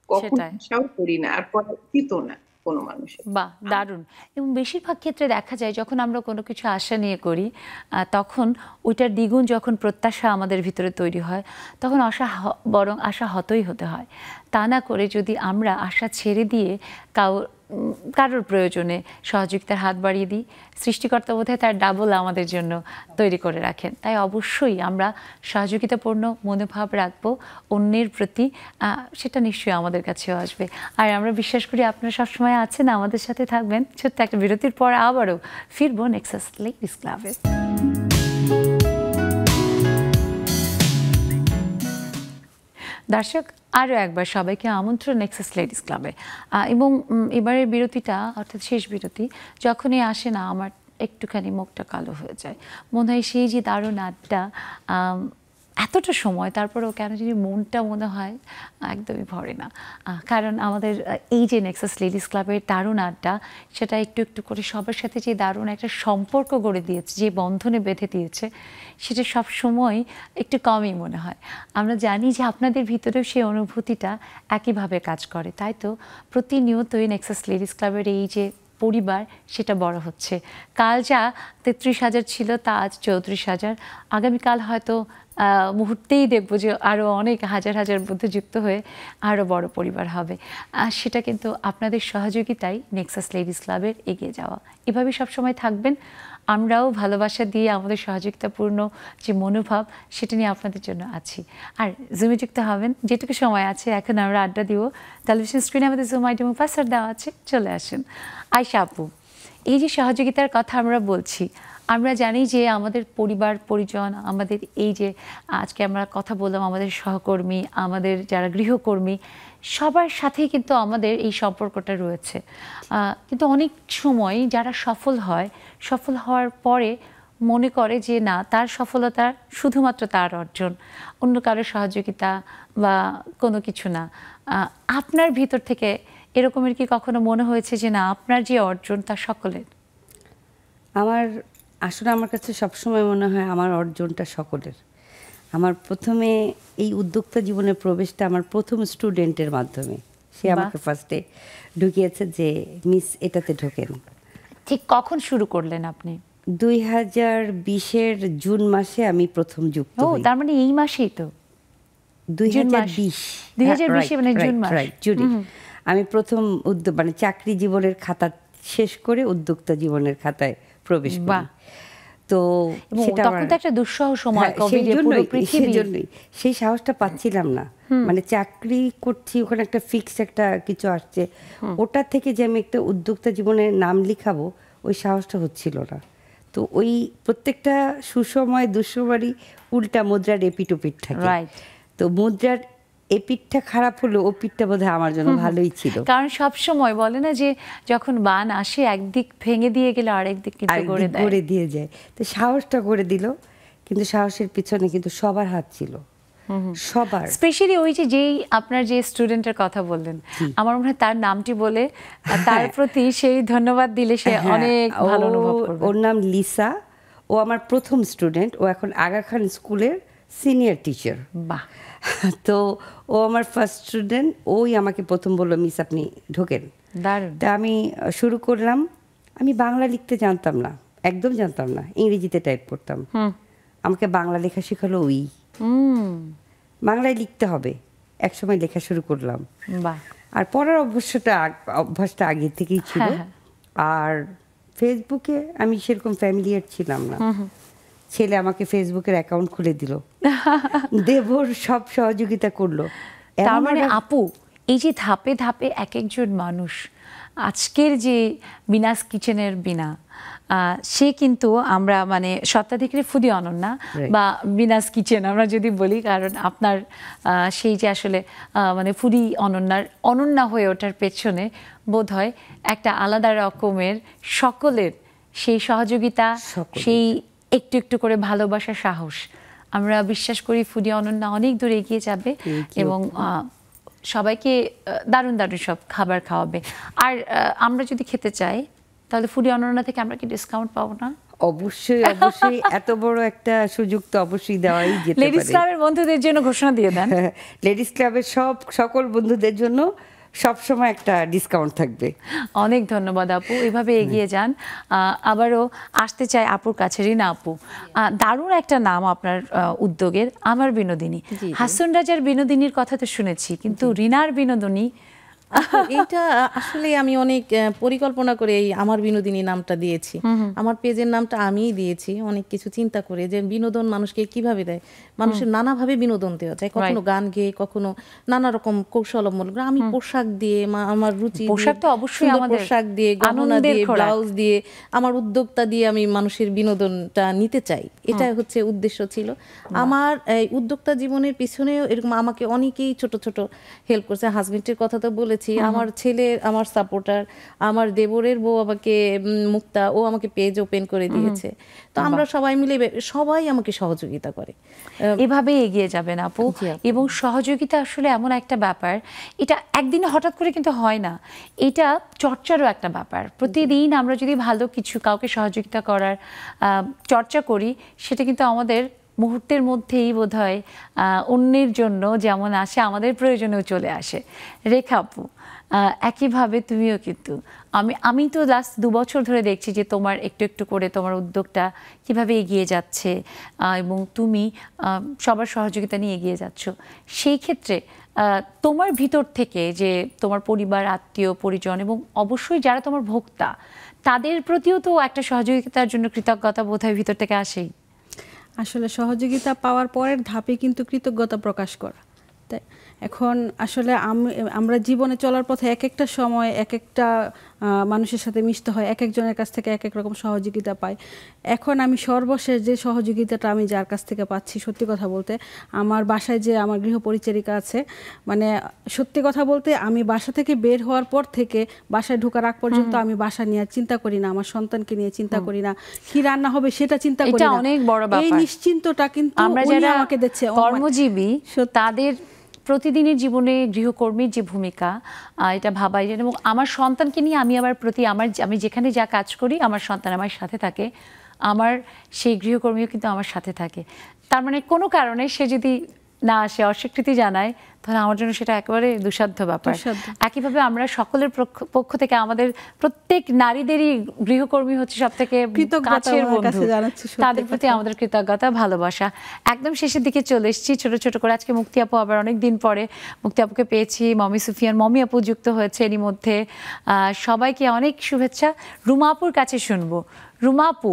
Speaker 5: কখনো আশাও করি না, আর করা উচিত না কোনো মানুষের।
Speaker 1: বাহ, দারুণ। এবং বেশিরভাগ ক্ষেত্রে দেখা যায় যখন আমরা কোনো কিছু আশা নিয়ে করি, তখন ওইটার দ্বিগুণ যখন প্রত্যাশা আমাদের ভিতরে তৈরি হয়, তখন বরং আশা হতই হতে হয়। তা না করে যদি আমরা আশা ছেড়ে দিয়ে কারোর প্রয়োজনে সহযোগিতার হাত বাড়িয়ে দিই, সৃষ্টিকর্তা বোধহয় তার ডাবল আমাদের জন্য তৈরি করে রাখেন। তাই অবশ্যই আমরা সহযোগিতাপূর্ণ মনোভাব রাখবো অন্যের প্রতি, সেটা নিশ্চয়ই আমাদের কাছেও আসবে। আর আমরা বিশ্বাস করি আপনারা সবসময় আছেন, আমাদের সাথে থাকবেন। ছোট্ট একটা বিরতির পর আবারও ফিরবো নেক্সাস লেডিস ক্লাবে। দর্শক, আরও একবার সবাইকে আমন্ত্রণ নেক্সাস লেডিস ক্লাবে। এবং এবারের বিরতিটা, অর্থাৎ শেষ বিরতি যখনই আসে না, আমার একটুখানি মুখটা কালো হয়ে যায়। মনে হয় সেই যে দারুণ আড্ডা, এতটা সময়, তারপরেও কেন জানি মনটা মনে হয় একদমই ভরে না। কারণ আমাদের এই যে নেক্সাস লেডিস ক্লাবের দারুণ আড্ডা, সেটা একটু একটু করে সবার সাথে যে দারুণ একটা সম্পর্ক গড়ে দিয়েছে, যে বন্ধনে বেঁধে দিয়েছে, সেটা সব সময় একটু কমই মনে হয়। আমরা জানি যে আপনাদের ভিতরেও সেই অনুভূতিটা একইভাবে কাজ করে। তাই তো প্রতিনিয়তই নেক্সাস লেডিস ক্লাবের এই যে পরিবার, সেটা বড় হচ্ছে। কাল যা 33,000 ছিল, তা আজ 34,000। আগামীকাল হয়তো মুহূর্তেই দেখবো যে আরও অনেক হাজার হাজার মধ্যে যুক্ত হয়ে আরও বড় পরিবার হবে। সেটা কিন্তু আপনাদের সহযোগিতায় নেক্সাস লেডিস ক্লাবের এগিয়ে যাওয়া। এভাবেই সবসময় থাকবেন। আমরাও ভালোবাসা দিয়ে আমাদের সহযোগিতাপূর্ণ যে মনোভাব, সেটা নিয়ে আপনাদের জন্য আছি। আর জুমে যুক্ত হবেন, যেটুকু সময় আছে এখন আমরা আড্ডা দিব। টেলিভিশন স্ক্রিনে আমাদের জুম আইডি এবং পাসওয়ার্ড দেওয়া আছে, চলে আসেন। আয়শা আপু, এই যে সহযোগিতার কথা আমরা বলছি, আমরা জানি যে আমাদের পরিবার পরিজন, আমাদের এই যে আজকে আমরা কথা বললাম, আমাদের সহকর্মী, আমাদের যারা গৃহকর্মী, সবার সাথেই কিন্তু আমাদের এই সম্পর্কটা রয়েছে। কিন্তু অনেক সময় যারা সফল হয়, সফল হওয়ার পরে মনে করে যে না, তার সফলতা শুধুমাত্র তার অর্জন, অন্য কারোর সহযোগিতা বা কোনো কিছু না। আপনার ভিতর থেকে এরকমের কি কখনো মনে হয়েছে যে না, আপনার যে অর্জন তা সকলের?
Speaker 3: আসলে আমার কাছে সবসময় মনে হয় আমার অর্জনটা সকলের। আমার প্রথমে এই উদ্যোক্তা জীবনের প্রবেশটা আমার প্রথম স্টুডেন্টের মাধ্যমে। সে আমাকে ফার্স্টে ঢুকিয়েছে যে মিস এটাতে ঢোকেন।
Speaker 1: ঠিক কখন শুরু করলেন আপনি?
Speaker 3: 2020-এর জুন মাসে আমি প্রথম যুক্ত হই।
Speaker 1: তার মানে এই মাসেই তো
Speaker 3: 2020
Speaker 1: মানে জুন মাস,
Speaker 3: জুনে আমি প্রথম মানে চাকরি জীবনের খাতা শেষ করে উদ্যোক্তা জীবনের খাতায় প্রবেশ করি। তো সেটা
Speaker 1: তখন তো একটা দুঃসহ সময়, কোভিডে পুরো পৃথিবী,
Speaker 3: সেই সাহসটা পাচ্ছিলাম না। মানে চাকরি করছি, ওখানে একটা ফিক্স একটা কিছু আসছে, ওটা থেকে যে আমি একটা উদ্যোক্তা জীবনের নাম লিখাবো, ওই সাহসটা হচ্ছিল না। তো ওই প্রত্যেকটা সুসময় দুঃসময়ই উল্টা মুদ্রার এপিট ওপিট থাকে। তো মুদ্রার এপিটটা খারাপ হলো, ও পিঠটা বোধহয় আমার জন্য ভালোই ছিল।
Speaker 1: কারণ সব সময় বলে না যে যখন বান আসে একদিক ভেঙে দিয়ে গেলে আরেক দিক কিন্তু গড়ে
Speaker 3: দিয়ে যায়। তো সাহসটা করে দিল, কিন্তু সাহসের পিছনে কিন্তু সবার হাত ছিল, সবার।
Speaker 1: স্পেশালি ওই যে যেই আপনার যে স্টুডেন্টের কথা বললেন, আমার মনে হয় তার নামটি বলে তার প্রতি সেই ধন্যবাদ দিলে সে অনেক ভালো অনুভব করবে।
Speaker 3: ওর নাম লিসা, ও আমার প্রথম স্টুডেন্ট, ও এখন আগা খান স্কুলের সিনিয়র টিচার।
Speaker 1: বাহ।
Speaker 3: তো ও আমার ফার্স্ট স্টুডেন্ট, ওই আমাকে প্রথম বললো মিস আপনি ঢোকেন। তা আমি শুরু করলাম। আমি বাংলা লিখতে জানতাম না, একদম জানতাম না, ইংরেজিতে টাইপ করতাম। আমাকে বাংলা লেখা শেখালো ওই, বাংলায় লিখতে হবে। একসময় লেখা শুরু করলাম। আর পড়ার অভ্যাসটা আগে থেকেই ছিল। আর ফেসবুকে আমি সেরকম ফ্যামিলিয়ার ছিলাম না। ছেলে আমাকে ফেসবুকের অ্যাকাউন্ট খুলে দিল, দেবর সব সহযোগিতা করলো।
Speaker 1: তার মানে আপু এই যে ধাপে ধাপে এক একজন মানুষ, আজকের যে বিনাস কিচেনের বিনা, সে কিন্তু আমরা মানে সত্ত্বাধিকারী ফুডি অনন্যা বা বিনাস কিচেন আমরা যদি বলি, কারণ আপনার সেই যে আসলে মানে ফুডি অনন্যা হয়ে ওঠার পেছনে বোধ হয় একটা আলাদা রকমের সকলের সেই সহযোগিতা, সেই একটু একটু করে ভালোবাসার সাহস। আমরা বিশ্বাস করি ফুডি অনন্যা অনেক দূর এগিয়ে যাবে এবং সবাইকে দারুণ দারুণ সব খাবার খাওয়াবে। আর আমরা যদি খেতে চাই তাহলে ফুডি অনন্যা থেকে আমরা কি ডিসকাউন্ট পাবো না?
Speaker 3: অবশ্যই অবশ্যই, এত বড় একটা সুযোগ তো অবশ্যই দেওয়াই যেতে পারে।
Speaker 1: লেডিস ক্লাবের বন্ধুদের জন্য ঘোষণা দিয়ে দেন।
Speaker 3: লেডিস ক্লাবের সকল বন্ধুদের জন্য সবসময় একটা ডিসকাউন্ট থাকবে।
Speaker 1: অনেক ধন্যবাদ আপু, এভাবে এগিয়ে যান। আবারও আসতে চাই আপুর কাছে, রিনা আপু। দারুণ একটা নাম আপনার উদ্যোগের, আমার বিনোদিনী। হাসন রাজার বিনোদিনীর কথা তো শুনেছি, কিন্তু রিনার বিনোদিনী
Speaker 2: এইটা আসলে আমি অনেক পরিকল্পনা করে এই আমার বিনোদিনী নামটা দিয়েছি। আমার পেজের নামটা আমিই দিয়েছি অনেক কিছু চিন্তা করে, যে বিনোদন মানুষকে কিভাবে দেয়, মানুষের নানাভাবে বিনোদন দেওয়া যায়, কখনো গান গেয়ে, কখনো নানা রকম কৌশল অবলম্বন। আমি পোশাক দিয়ে, আমার রুচি,
Speaker 1: পোশাক তো অবশ্যই আমাদের
Speaker 2: পোশাক দিয়ে, গহনা দিয়ে, ব্লাউজ দিয়ে, আমার উদ্যোক্তা দিয়ে আমি মানুষের বিনোদনটা নিতে চাই, এটা হচ্ছে উদ্দেশ্য ছিল আমার। এই উদ্যোক্তা জীবনের পিছনেও এরকম আমাকে অনেকেই ছোট ছোট হেল্প করছে। হাজবেন্ডের কথা তো বলেছি, আমার ছেলে আমার সাপোর্টার, আমার দেবরের বউ আমাকে, মুক্তা, ও আমাকে পেজ ওপেন করে দিয়েছে। তো আমরা সবাই মিলে, সবাই আমাকে সহযোগিতা করে।
Speaker 1: এভাবে এগিয়ে যাবেন আপু। এবং সহযোগিতা আসলে এমন একটা ব্যাপার, এটা একদিনে হঠাৎ করে কিন্তু হয় না, এটা চর্চারও একটা ব্যাপার। প্রতিদিন আমরা যদি ভালো কিছু কাউকে সহযোগিতা করার চর্চা করি, সেটা কিন্তু আমাদের মুহূর্তের মধ্যেই বোধহয় অন্যের জন্য যেমন আসে, আমাদের প্রয়োজনেও চলে আসে। রেখা আপু, একইভাবে তুমিও কিন্তু, আমি তো লাস্ট 2 বছর ধরে দেখছি যে তোমার একটু একটু করে তোমার উদ্যোগটা কিভাবে এগিয়ে যাচ্ছে এবং তুমি সবার সহযোগিতা নিয়ে এগিয়ে যাচ্ছ। সেই ক্ষেত্রে তোমার ভিতর থেকে যে তোমার পরিবার, আত্মীয় পরিজন এবং অবশ্যই যারা তোমার ভোক্তা, তাদের প্রতিও তো একটা সহযোগিতার জন্য কৃতজ্ঞতা বোধহয় ভিতর থেকে আসেই।
Speaker 4: আসলে সহযোগিতা পাওয়ার পরের ধাপে কিন্তু কৃতজ্ঞতা প্রকাশ করা। তাই এখন আসলে আমরা জীবনে চলার পথে এক একটা সময় এক একটা মানুষের সাথে মিশতে হয়, এক একজনের কাছ থেকে এক এক রকম সহযোগিতা পাই। এখন আমি সর্বশেষ যে সহযোগিতাটা আমি যার কাছ থেকে পাচ্ছি, সত্যি কথা বলতে আমার বাসায় যে আমার গৃহ পরিচারিকা আছে, মানে সত্যি কথা বলতে আমি বাসা থেকে বের হওয়ার পর থেকে বাসায় ঢোকার আগ পর্যন্ত আমি বাসা নিয়ে চিন্তা করি না, আমার সন্তানকে নিয়ে চিন্তা করি না, কি রান্না হবে সেটা চিন্তা করি না।
Speaker 1: এটা অনেক বড় ব্যাপার।
Speaker 4: এই নিশ্চিন্তটা কিন্তু
Speaker 1: আমরা যারা
Speaker 4: আমাকে দিচ্ছে,
Speaker 1: কর্মজীবী, তাদের প্রতিদিনের জীবনে গৃহকর্মীর যে ভূমিকা, এটা ভাবাই যায়। এবং আমার সন্তানকে নিয়ে আমি আবার আমি যেখানে যা কাজ করি, আমার সন্তান আমার সাথে থাকে, আমার সেই গৃহকর্মীও কিন্তু আমার সাথে থাকে। তার মানে কোনো কারণে সে যদি না আসে, অস্বীকৃতি জানায়, তাহলে আমার জন্য সেটা একেবারে দুঃসাধ্য ব্যাপার। একইভাবে আমরা সকলের পক্ষ থেকে আমাদের প্রত্যেক নারীদেরই গৃহকর্মী হচ্ছে সব থেকে কাছের বন্ধু, তাদের প্রতি আমাদের কৃতজ্ঞতা, ভালোবাসা। একদম শেষের দিকে চলে এসেছি ছোট ছোট করে। আজকে মুক্তি আপু, আবার অনেক দিন পরে মুক্তি আপুকে পেয়েছি। মমি সুফিয়ান, মমি আপু যুক্ত হয়েছে এরই মধ্যে। সবাইকে অনেক শুভেচ্ছা। রুমা আপুর কাছে শুনবো। রুমা আপু,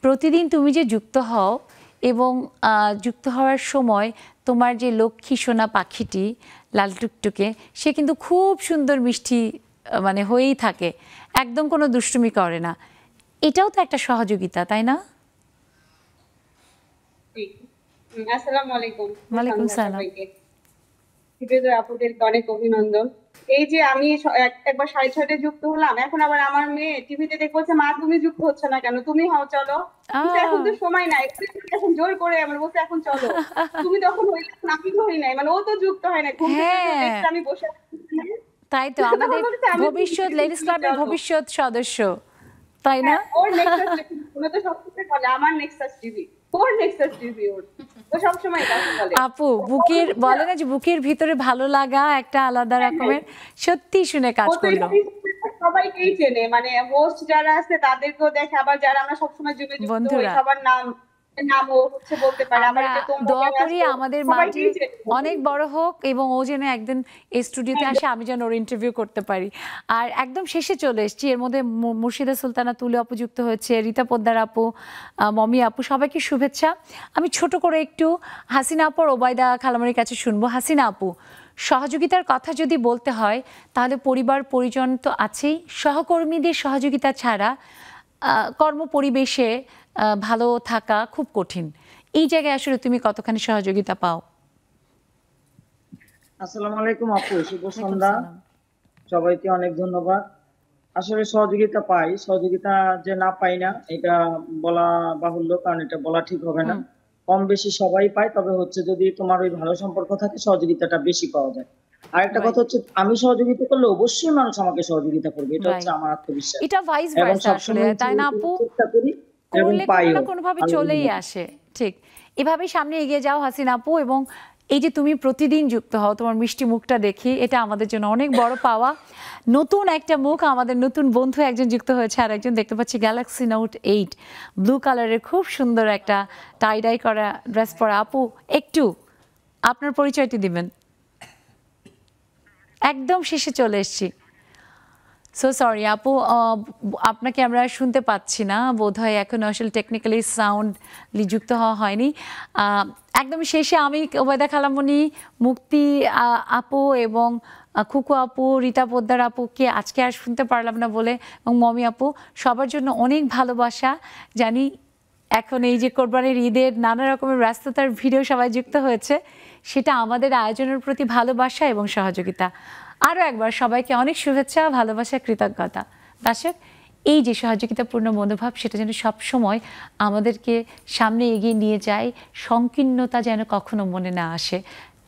Speaker 1: প্রতিদিন তুমি যে যুক্ত হও এবং যুক্ত হওয়ার সময় তোমার যে লক্ষ্মী সোনা পাখিটি লাল টুকটুকে, সে কিন্তু খুব সুন্দর মিষ্টি মানে হয়েই থাকে, একদম কোনো দুষ্টুমি করে না। এটাও তো একটা সহযোগিতা, তাই না?
Speaker 11: আসসালামু আলাইকুম।
Speaker 1: ওয়ালাইকুম সালাম।
Speaker 11: আপুদেরকে অনেক অভিনন্দন। এই যে আমি একবার 6:30টায় যুক্ত হলাম, এখন আবার আমার মেয়ে টিভিতে দেখে বলছে, মা তুমি যুক্ত হচ্ছে না কেন, তুমি হও চলো। এখন তো সময় নাই, এখন জোর করে আমার বলছে এখন চলো। তুমি তখন হইলে আমি তো হই নাই, মানে ও তো যুক্ত হয় না, ঘুম থেকে দেখতে আমি বসে।
Speaker 1: তাই তো আমাদের ভবিষ্যৎ লেডিস ক্লাবের ভবিষ্যৎ সদস্য, তাই না?
Speaker 11: ওর নেক্সাস টিভি, তো সবকিছু বলে আমার নেক্সাস টিভি, ওর নেক্সাস টিভি, ওর ও সব সময় কথা বলে।
Speaker 1: আপু, বুকের বলে না যে বুকের ভিতরে ভালো লাগা একটা আলাদা রকমের, সত্যি শুনে কাজ করলো।
Speaker 11: সবাইকেই চেনে, মানে হোস্ট যারা আছে তাদেরকেও দেখে, আবার যারা আমরা সবসময় যুগে যুক্ত হই সবার নাম নামও হচ্ছে বলতে পারে আমার
Speaker 1: আমরা
Speaker 11: এটা তোমরা
Speaker 1: দোয়া
Speaker 11: কেন
Speaker 1: করি
Speaker 11: আসছো?
Speaker 1: আমাদের
Speaker 11: সবাই
Speaker 1: মাঝে
Speaker 11: দিয়েছে।
Speaker 1: অনেক বড় হোক এবং ও যেন একদিন এই স্টুডিওতে আসে, আমি যেন ওর ইন্টারভিউ করতে পারি। আর একদম শেষে চলে এসেছি, এর মধ্যে মুর্শিদা সুলতানা তুলি আপু যুক্ত হয়েছে, রীতা পোদ্দার আপু, মমি আপু, সবাইকে শুভেচ্ছা। আমি ছোট করে একটু হাসিনা আপুর ওবায়দা খালামণির কাছে শুনবো। হাসিনা আপু, সহযোগিতার কথা যদি বলতে হয় তাহলে পরিবার পরিজন তো আছেই, সহকর্মীদের সহযোগিতা ছাড়া কর্মপরিবেশে ভালো থাকা খুব কঠিন। এই জায়গায় আসলে তুমি কতখানি সহযোগিতা পাও?
Speaker 12: আসসালামু আলাইকুম আপু, শুভ সন্ধ্যা। সবাইকে অনেক ধন্যবাদ। আসলে সহযোগিতা পাই, সহযোগিতা যে না পাই না এটা বলা বাহুল্য, কারণ এটা বলা ঠিক হবে না। কম বেশি সবাই পায়, তবে হচ্ছে যদি তোমার ওই ভালো সম্পর্ক থাকে সহযোগিতাটা বেশি পাওয়া যায়। আর একটা কথা হচ্ছে, আমি সহযোগিতা করলে অবশ্যই মানুষ আমাকে সহযোগিতা করবে, এটা হচ্ছে আমার আত্মবিশ্বাস।
Speaker 1: এটা ভাইস ভার্সা আসলে, তাই না আপু?
Speaker 12: চেষ্টা করি এবং পাইও,
Speaker 1: কোনোভাবে চলেই আসে। ঠিক এভাবেই সামনে এগিয়ে যাও হাসিনা আপু, এবং এই যে তুমি প্রতিদিন যুক্ত হও, তোমার মিষ্টি মুখটা দেখি, এটা আমাদের জন্য অনেক বড় পাওয়া। নতুন একটা মুখ, আমাদের নতুন বন্ধু একজন যুক্ত হয়েছে, আর একজন দেখতে পাচ্ছি গ্যালাক্সি নোট 8 ব্লু কালারের খুব সুন্দর একটা টাইডাই করা ড্রেস পরা। আপু একটু আপনার পরিচয়টি দিবেন। একদম শেষে চলে এসেছি, সো সরি আপু, আপনাকে আমরা শুনতে পাচ্ছি না বোধহয়, এখন আসলে টেকনিক্যালি সাউন্ডলি যুক্ত হওয়া হয়নি। একদম শেষে আমি ওবায়দা খালামণি, মুক্তি আপু এবং খুকু আপু, রীতা পোদ্দার আপুকে আজকে আর শুনতে পারলাম না বলে, এবং মমি আপু, সবার জন্য অনেক ভালোবাসা। জানি এখন এই যে কোরবানির ঈদের নানা রকমের ব্যস্ততার ভিডিও সবাই যুক্ত হয়েছে, সেটা আমাদের আয়োজনের প্রতি ভালোবাসা এবং সহযোগিতা। আরও একবার সবাইকে অনেক শুভেচ্ছা, ভালোবাসা, কৃতজ্ঞতা। দর্শক, এই যে সহযোগিতাপূর্ণ মনোভাব, সেটা যেন সবসময় আমাদেরকে সামনে এগিয়ে নিয়ে যায়, সংকীর্ণতা যেন কখনো মনে না আসে।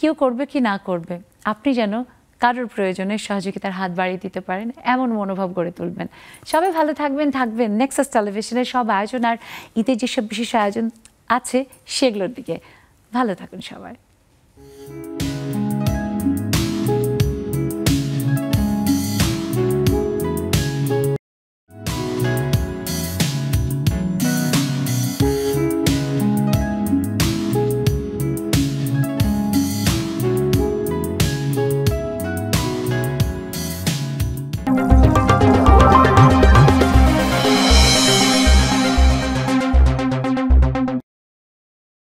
Speaker 1: কেউ করবে কি না করবে, আপনি যেন কারোর প্রয়োজনে সহযোগিতার হাত বাড়িয়ে দিতে পারেন, এমন মনোভাব গড়ে তুলবেন। সবাই ভালো থাকবেন নেক্সাস টেলিভিশনের সব আয়োজন আর ঈদের যেসব বিশেষ আয়োজন আছে সেগুলোর দিকে। ভালো থাকুন সবাই।